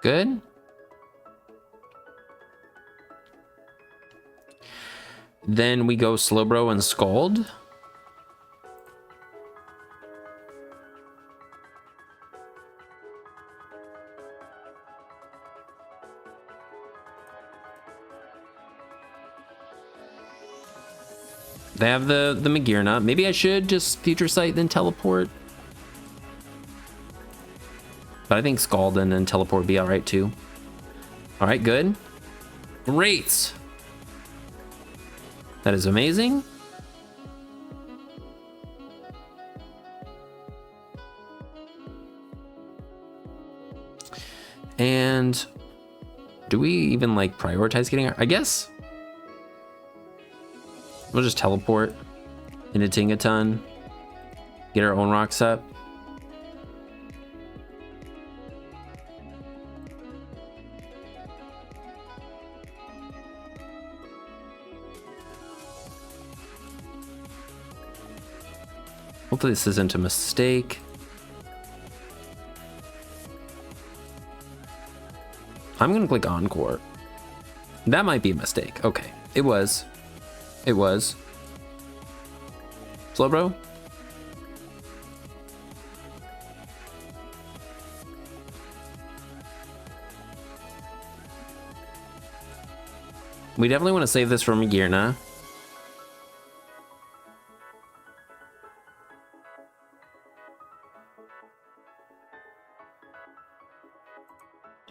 Good. Then we go Slowbro and Scald. They have the Magearna. Maybe I should just Future Sight then Teleport. But I think Scald and then Teleport would be alright too. Alright, good. Great. That is amazing. And do we even like prioritize getting our, I guess we'll just teleport into Tingaton, get our own rocks up. Hopefully this isn't a mistake. I'm gonna click Encore. That might be a mistake. Okay, it was. It was. Slow, bro. We definitely want to save this from Girna.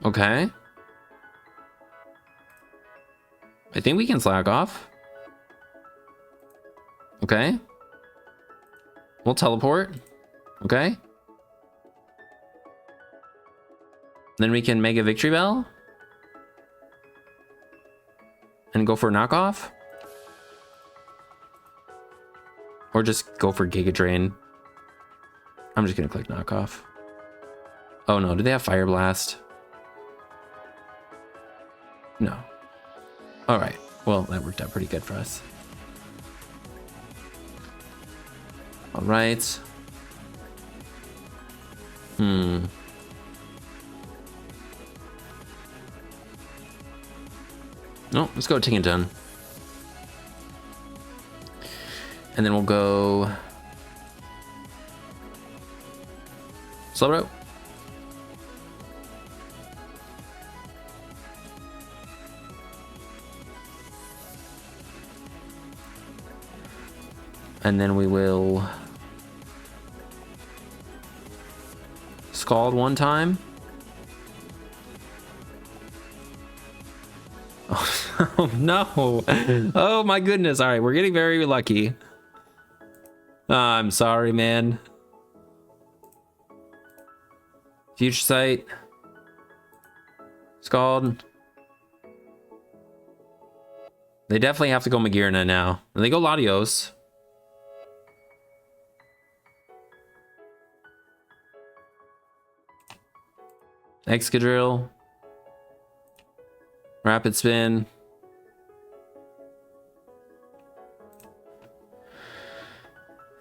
Okay. I think we can slack off. Okay. We'll teleport. Okay. Then we can Mega Victory Bell. And go for a knockoff. Or just go for Giga Drain. I'm just gonna click knockoff. Oh no, do they have Fire Blast? No. All right. Well, that worked out pretty good for us. All right. No, let's go Tingaton. And then we'll go Slowbro. And then we will Scald one time. Oh no. Oh my goodness. All right, we're getting very lucky. I'm sorry, man. Future Sight. Scald. They definitely have to go Magirna now. And they go Latios. Excadrill. Rapid Spin.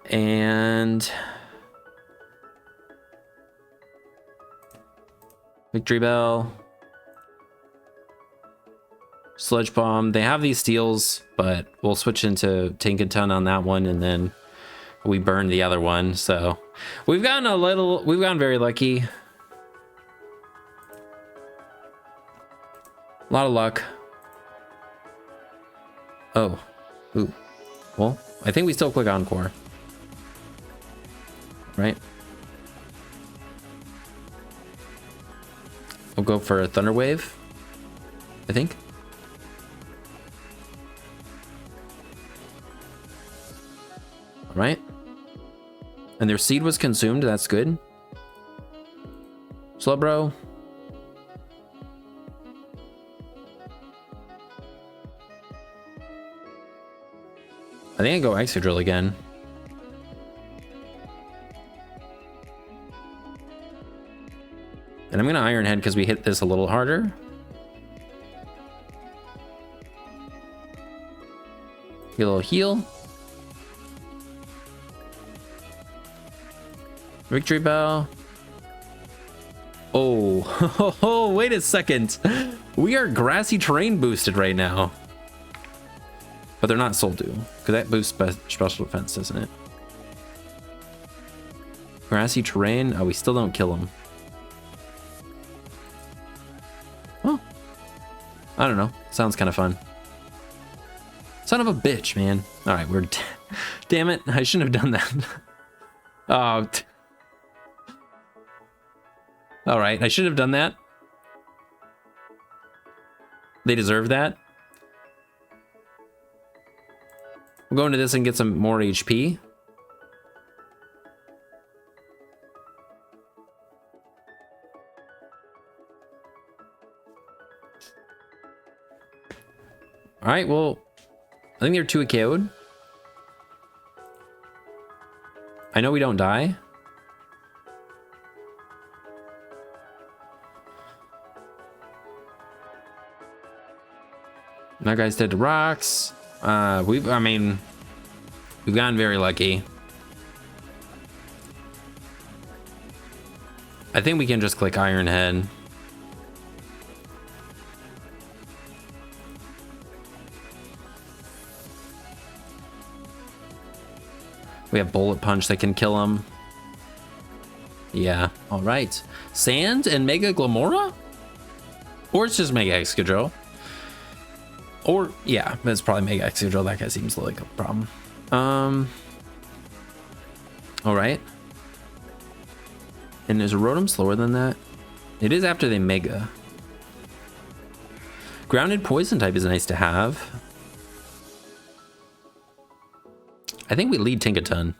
And Victory Bell. Sludge Bomb. They have these steals, but we'll switch into Tinkaton on that one, and then we burn the other one. So we've gotten very lucky. A lot of luck. Oh. Ooh. Well, I think we still click Encore. Right? We'll go for a Thunder Wave, I think. All right. And their seed was consumed. That's good. Slowbro. I think I go Excadrill again. And I'm gonna Iron Head because we hit this a little harder. Get a little heal. Victory Bell. Oh, oh, wait a second. We are Grassy Terrain boosted right now. But they're not Soul Dew, because that boosts special defense, doesn't it? Grassy Terrain. Oh, we still don't kill them. Well, I don't know. Sounds kind of fun. Son of a bitch, man. All right, we're... Damn it. I shouldn't have done that. Oh. All right, I should have done that. They deserve that. We'll go into this and get some more HP. All right, well, I think they're 2 KO'd. I know we don't die. That guy's dead to rocks. We've gotten very lucky. I think we can just click Iron Head. We have Bullet Punch that can kill him. Yeah, all right. Sand and Mega Glamora? Or it's just Mega Excadrill. Or, yeah, it's probably Mega Excadrill. That guy seems like a problem. All right. And is a Rotom slower than that? It is after they Mega. Grounded Poison type is nice to have. I think we lead Tinkaton.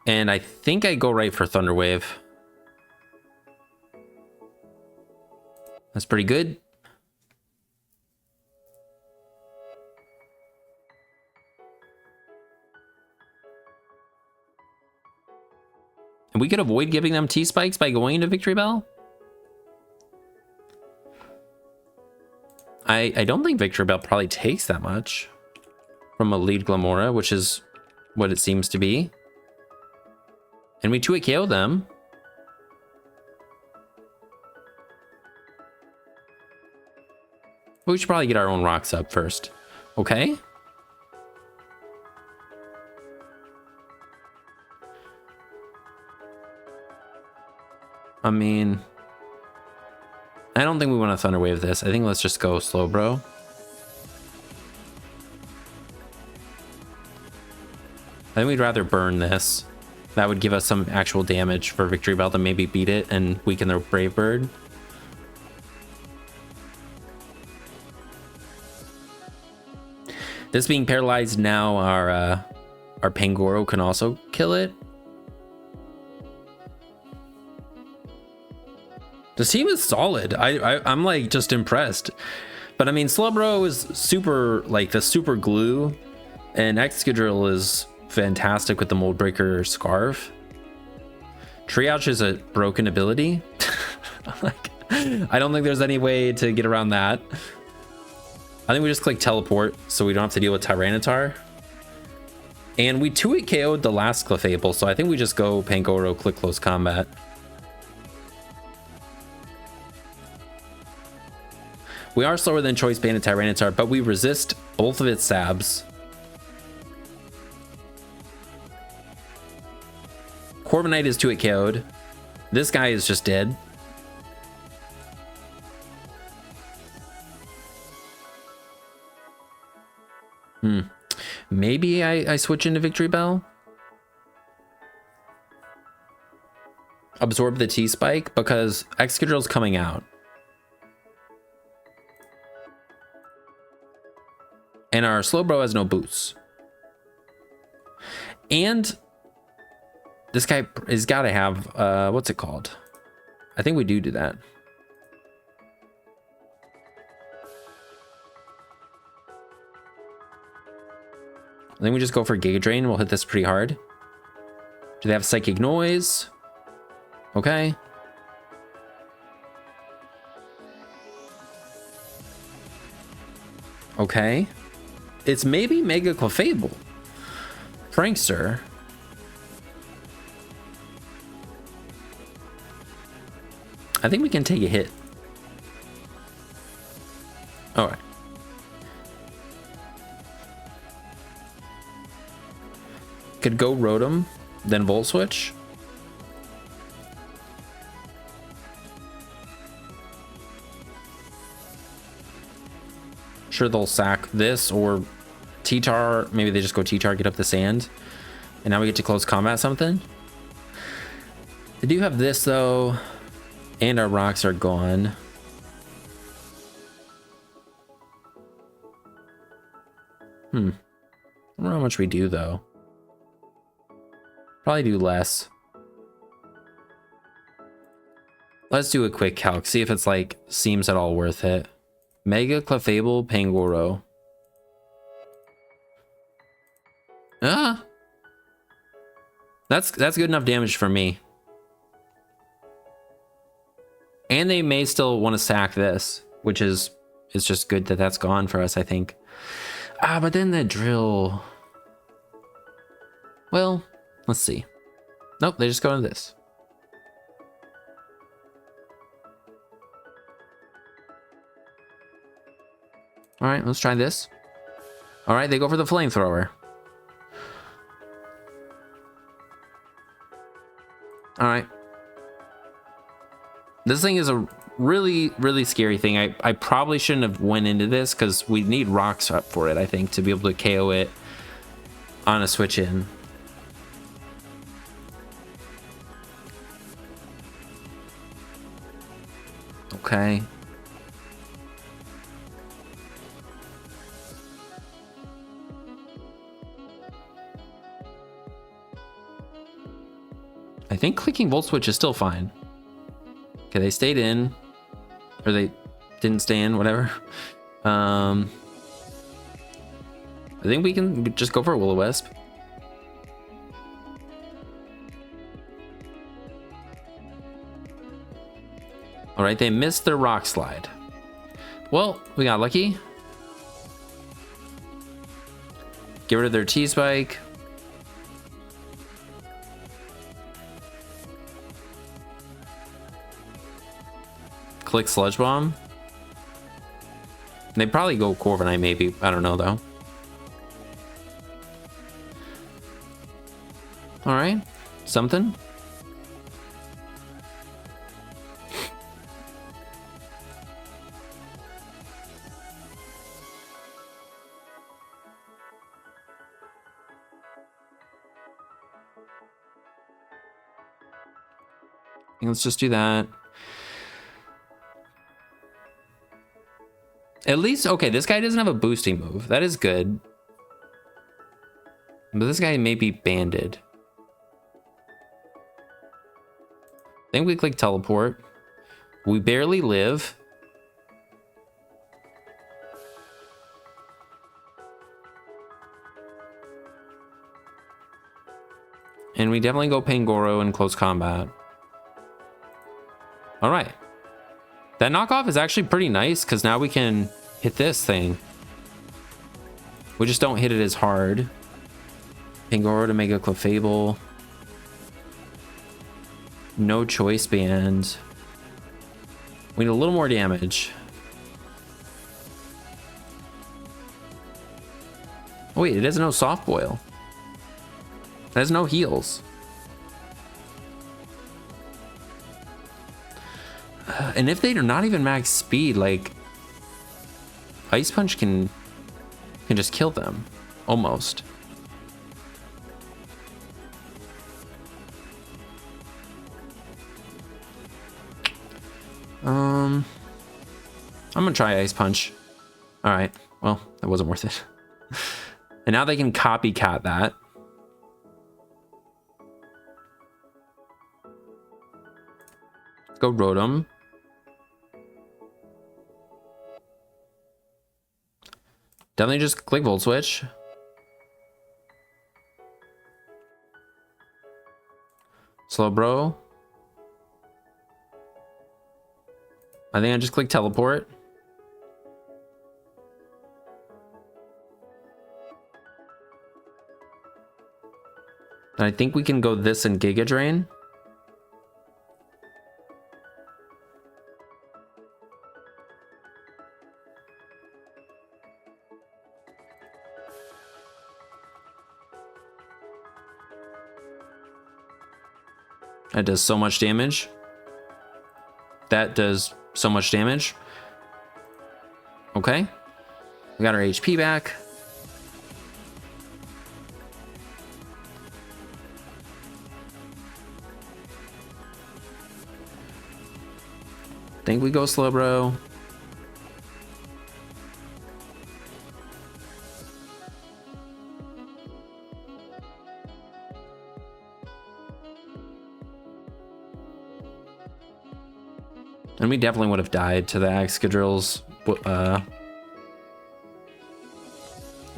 And I think I go right for Thunder Wave. That's pretty good. And we could avoid giving them T-Spikes by going into Victory Bell? I don't think Victory Bell probably takes that much from a lead Glamora, which is what it seems to be. And we 2-hit KO them. But we should probably get our own rocks up first. Okay. I mean, I don't think we want to Thunder Wave this. I think let's just go slow, bro. I think we'd rather burn this. That would give us some actual damage for Victory Bell to maybe beat it and weaken their Brave Bird. This being paralyzed now, our Pangoro can also kill it. This team is solid. I'm like just impressed. But I mean, Slowbro is super, like the super glue, and Excadrill is fantastic with the Mold Breaker Scarf. Triage is a broken ability. Like, I don't think there's any way to get around that. I think we just click Teleport so we don't have to deal with Tyranitar. And we 2-hit KO'd the last Clefable, so I think we just go Pangoro, click Close Combat. We are slower than Choice Band and Tyranitar, but we resist both of its Sabs. Corviknight is 2-hit KO'd. This guy is just dead. Maybe I switch into Victory Bell. Absorb the T-Spike because Excadrill's coming out. And our Slowbro has no boots. And this guy has got to have, what's it called? I think we do that. I think we just go for Giga Drain. We'll hit this pretty hard. Do they have Psychic Noise? Okay. Okay. It's maybe Mega Clefable. Prankster. I think we can take a hit. All right. Could go Rotom, then Volt Switch. Sure, they'll sack this or T-Tar. Maybe they just go T-Tar, get up the sand. And now we get to close combat something. They do have this though. And our rocks are gone. I don't know how much we do though. Probably do less. Let's do a quick calc. See if it's like seems at all worth it. Mega Clefable Pangoro. Ah, that's good enough damage for me. And they may still want to sack this, which is it's just good that that's gone for us, I think. Ah, but then the drill. Well, let's see. Nope, they just go to this. All right, let's try this. All right, they go for the flamethrower. All right. This thing is a really scary thing. I probably shouldn't have went into this because we need rocks up for it, I think, to be able to KO it on a switch in. Okay. I think clicking Volt Switch is still fine. Okay, they stayed in. Or they didn't stay in, whatever. I think we can just go for a Will-O-Wisp. All right, they missed their Rock Slide. Well, we got lucky. Get rid of their T-Spike. Click Sludge Bomb. They probably go Corviknight, maybe. I don't know, though. All right. Something. Let's just do that. At least, okay, this guy doesn't have a boosting move. That is good. But this guy may be banded. I think we click teleport. We barely live. And we definitely go Pangoro in close combat. All right. That knockoff is actually pretty nice because now we can hit this thing. We just don't hit it as hard. Pangoro to Mega Clefable. No choice band. We need a little more damage. Oh wait, it has no soft boil. It has no heals. And if they are not even max speed, like Ice Punch can just kill them almost. I'm gonna try Ice Punch. All right, well, that wasn't worth it. And now they can copycat that. Go Rotom. Definitely just click Volt Switch. Slowbro. I think I just click Teleport. And I think we can go this and Giga Drain. That does so much damage. That does so much damage. Okay. We got our HP back. Think we go Slowbro. And we definitely would have died to the Excadrill's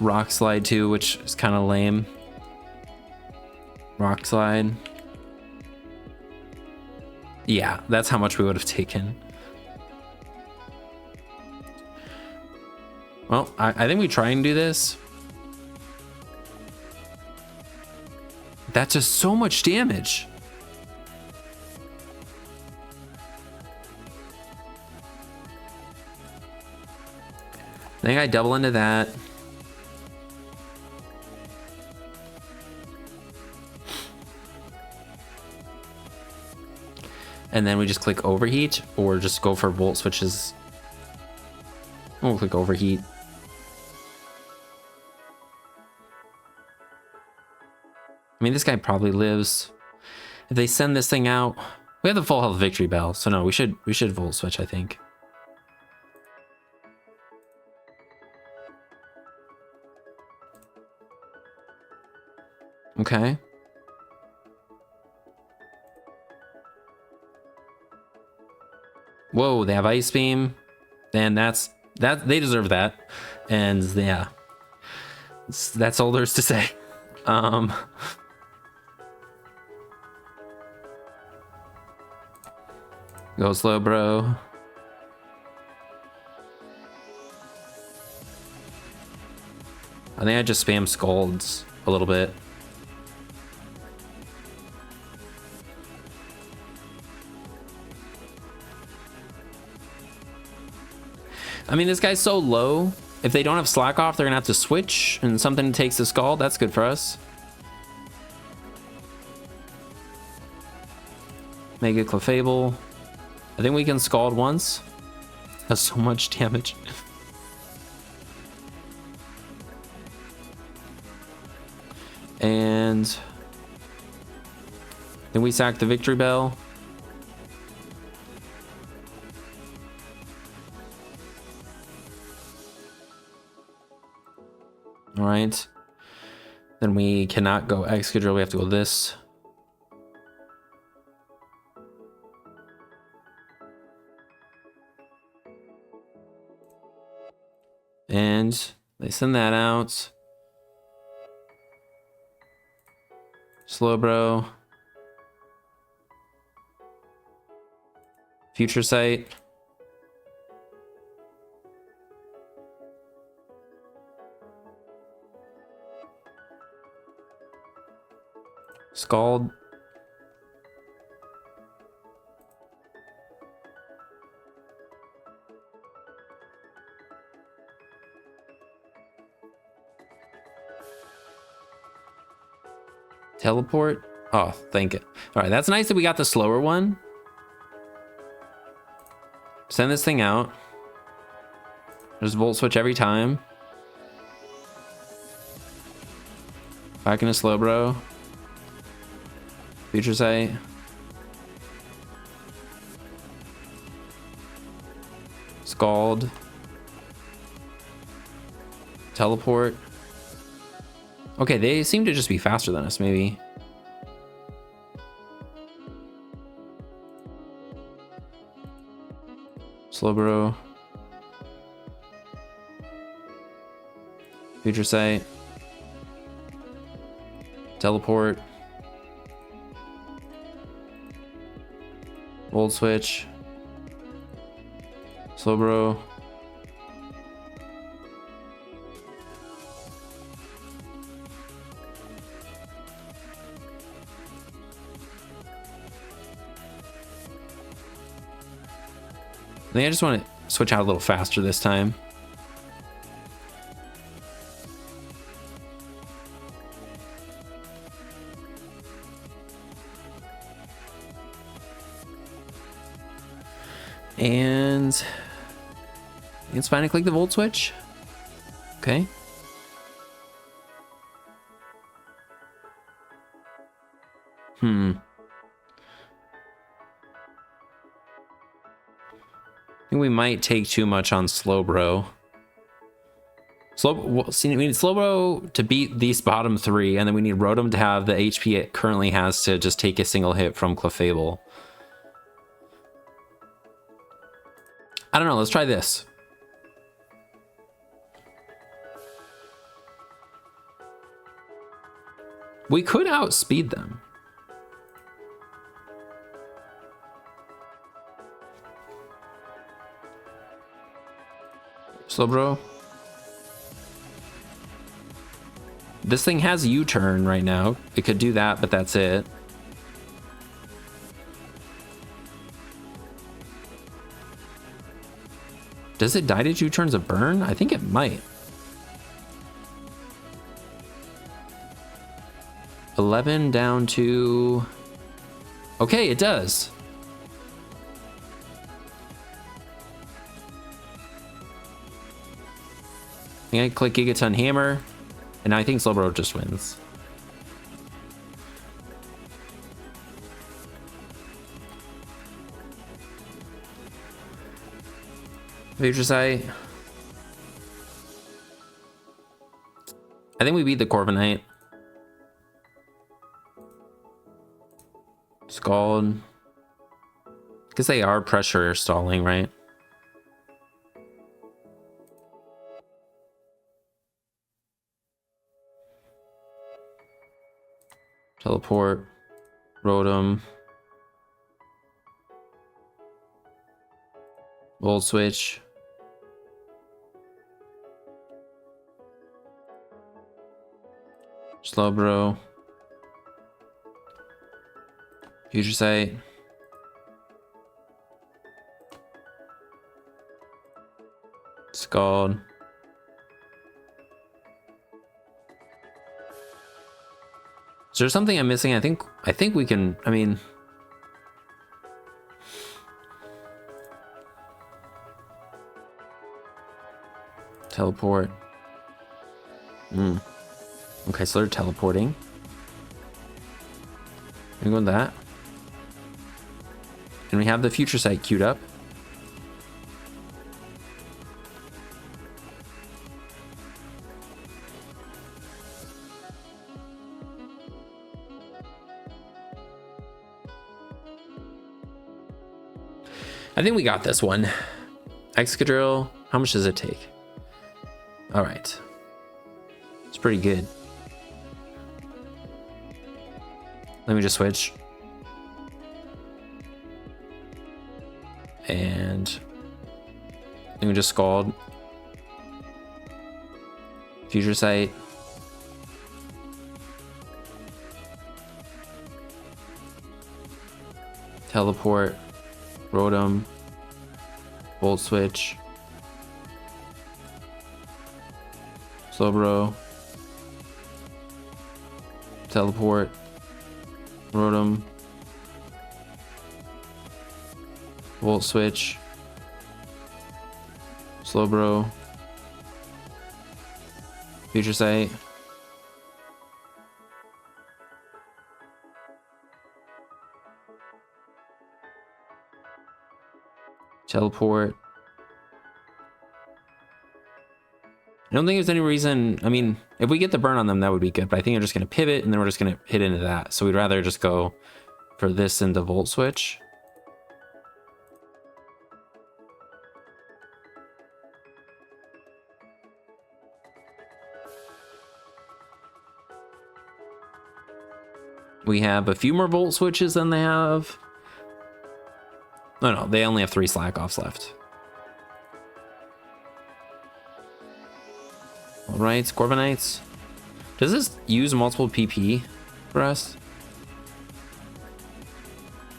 Rock Slide too, which is kind of lame. Rock Slide. Yeah, that's how much we would have taken. Well, I think we try and do this. That's just so much damage. I think I double into that. And then we just click overheat or just go for volt switches. We'll click overheat. I mean, this guy probably lives. If they send this thing out, we have the full health victory bell, so no, we should volt switch, I think. Okay. Whoa, they have ice beam, and that they deserve that, and yeah, that's all there's to say. Go slow, bro. I think I just spam Scalds a little bit. I mean, this guy's so low. If they don't have slack off, they're gonna have to switch, and something takes the Scald. That's good for us. Mega Clefable. I think we can Scald once. That's so much damage. And then we sack the Victory Bell. All right. Then we cannot go Excadrill. We have to go this. And they send that out. Slowbro. Future Sight. Scald. Teleport. Oh, thank it. All right, that's nice that we got the slower one. Send this thing out. Just volt switch every time. Back into Slowbro. Future Sight. Scald. Teleport. Okay, they seem to just be faster than us, maybe. Slowbro. Future Sight. Teleport. Volt switch. Slowbro. I think I just want to switch out a little faster this time. And it's fine to click the volt switch. Okay. I think we might take too much on Slowbro. We need Slowbro to beat these bottom three, and then we need Rotom to have the HP it currently has to just take a single hit from Clefable. I don't know. Let's try this. We could outspeed them. Slowbro. This thing has U-turn right now. It could do that, but that's it. Does it die to U-turns of burn? I think it might. 11 down to... Okay, it does. I think I click Gigaton Hammer, and I think Slowbro just wins. Future Sight. I think we beat the Corviknight. Scald. Because they are pressure stalling, right? Teleport. Rotom. Volt Switch. Slowbro. Future Sight. Scald. Is there something I'm missing? I think we can, I mean, teleport. Okay, so they're teleporting. I'm going with that. And we have the Future Sight queued up. I think we got this one. Excadrill, how much does it take? All right. It's pretty good. Let me just switch. And let me just Scald. Future Sight. Teleport. Rotom. Volt Switch. Slowbro. Teleport. Rotom. Volt Switch. Slowbro. Future Sight. Teleport. I don't think there's any reason. I mean, if we get the burn on them, that would be good. But I think I'm just going to pivot, and then we're just going to hit into that. So we'd rather just go for this into Volt Switch. We have a few more Volt Switches than they have. No, they only have 3 Slack Offs left. All right, Corviknights. Does this use multiple PP for us?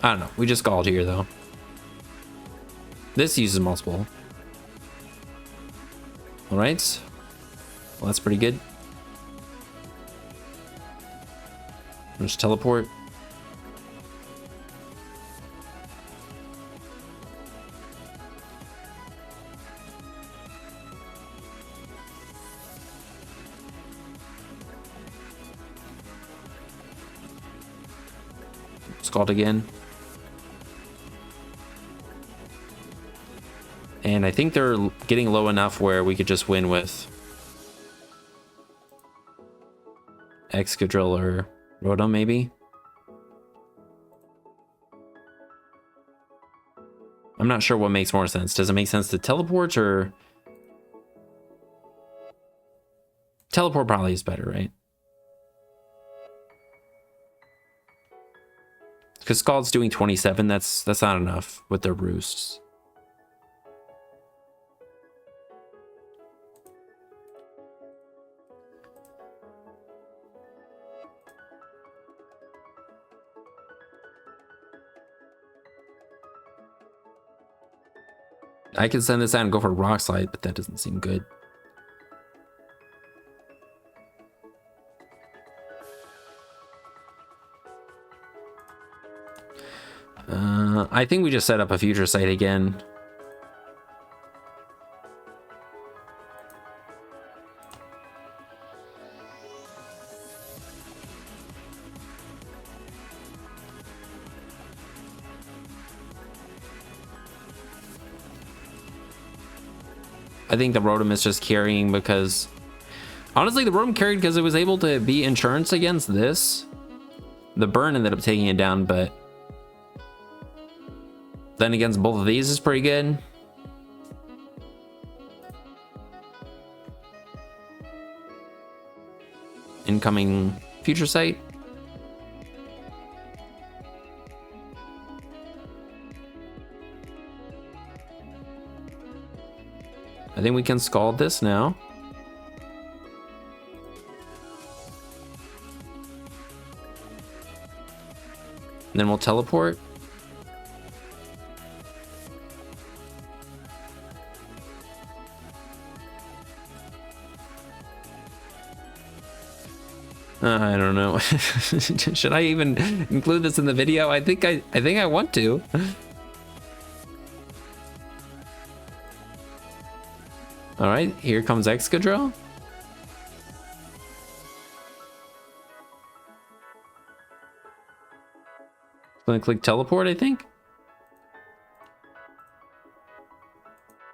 I don't know. We just Scald here, though. This uses multiple. All right. Well, that's pretty good. Just teleport. Scald again. And I think they're getting low enough where we could just win with Excadrill or Rotom, maybe. I'm not sure what makes more sense. Does it make sense to teleport or... Teleport probably is better, right? Because Scald's doing 27, that's not enough with their roosts. I could send this out and go for Rock Slide, but that doesn't seem good. I think we just set up a future site again. I think the Rotom is just carrying because... Honestly, the Rotom carried because it was able to be insurance against this. The burn ended up taking it down, but... Then against both of these is pretty good. Incoming future site. I think we can Scald this now. And then we'll teleport. I don't know. Should I even include this in the video? I think I want to. All right, here comes Excadrill. Gonna click teleport, I think.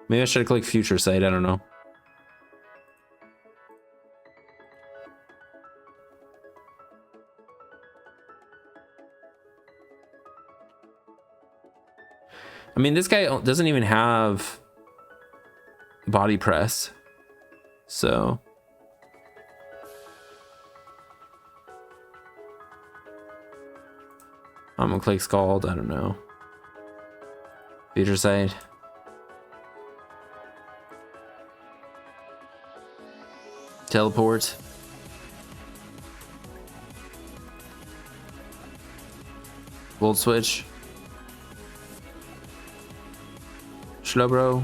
Maybe I should click future site, I don't know. I mean, this guy doesn't even have body press, so I'm gonna click Scald. I don't know. Future site. Teleport. Volt switch. Slowbro.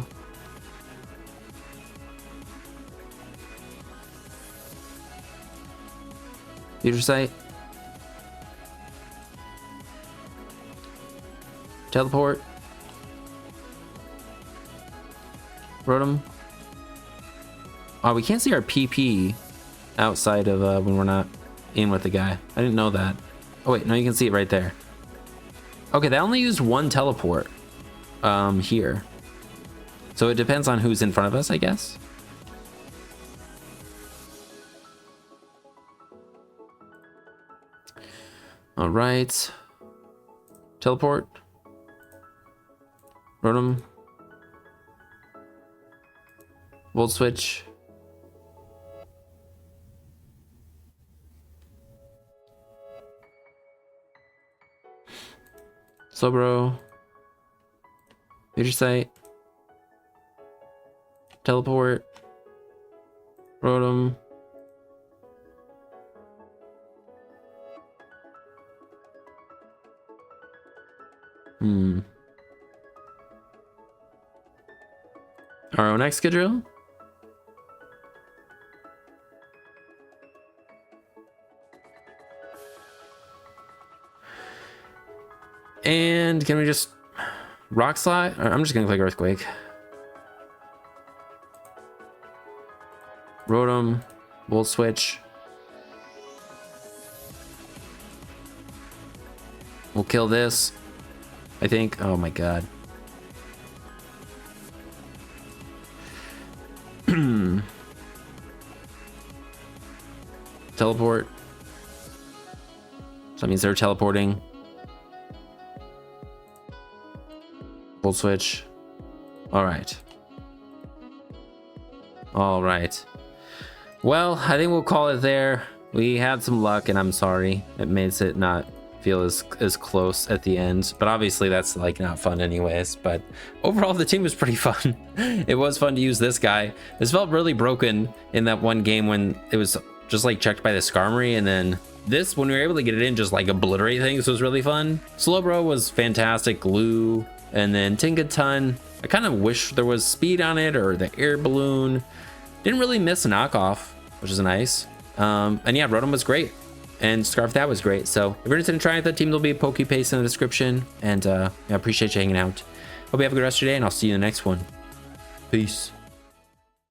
Future site. Teleport. Rotom. Oh, we can't see our PP outside of when we're not in with the guy. I didn't know that. Oh wait, no, you can see it right there. Okay, they only used one teleport here. So it depends on who's in front of us, I guess. All right. Teleport. Rotom. Volt switch. Slowbro. Future site. Teleport. Rotom. Our own Excadrill. And can we just Rock Slide? I'm just gonna click Earthquake. Rotom, Volt switch. We'll kill this, I think. Oh my god. Teleport. So that means they're teleporting. Full switch. All right. All right. Well, I think we'll call it there. We had some luck, and I'm sorry. It makes it not feel as close at the end, but obviously that's like not fun anyways. But overall, the team was pretty fun. It was fun to use this guy. This felt really broken in that one game when it was just like checked by the Skarmory, and then this, when we were able to get it in, just like obliterate things, was really fun. Slowbro was fantastic. Glue, and then Tinkaton. I kind of wish there was speed on it, or the air balloon. Didn't really miss a knockoff, which is nice. And yeah, Rotom was great, and Scarf that was great. So if you're interested in trying out that team, there'll be a Pokepaste in the description. And I appreciate you hanging out. Hope you have a good rest of your day, and I'll see you in the next one. Peace.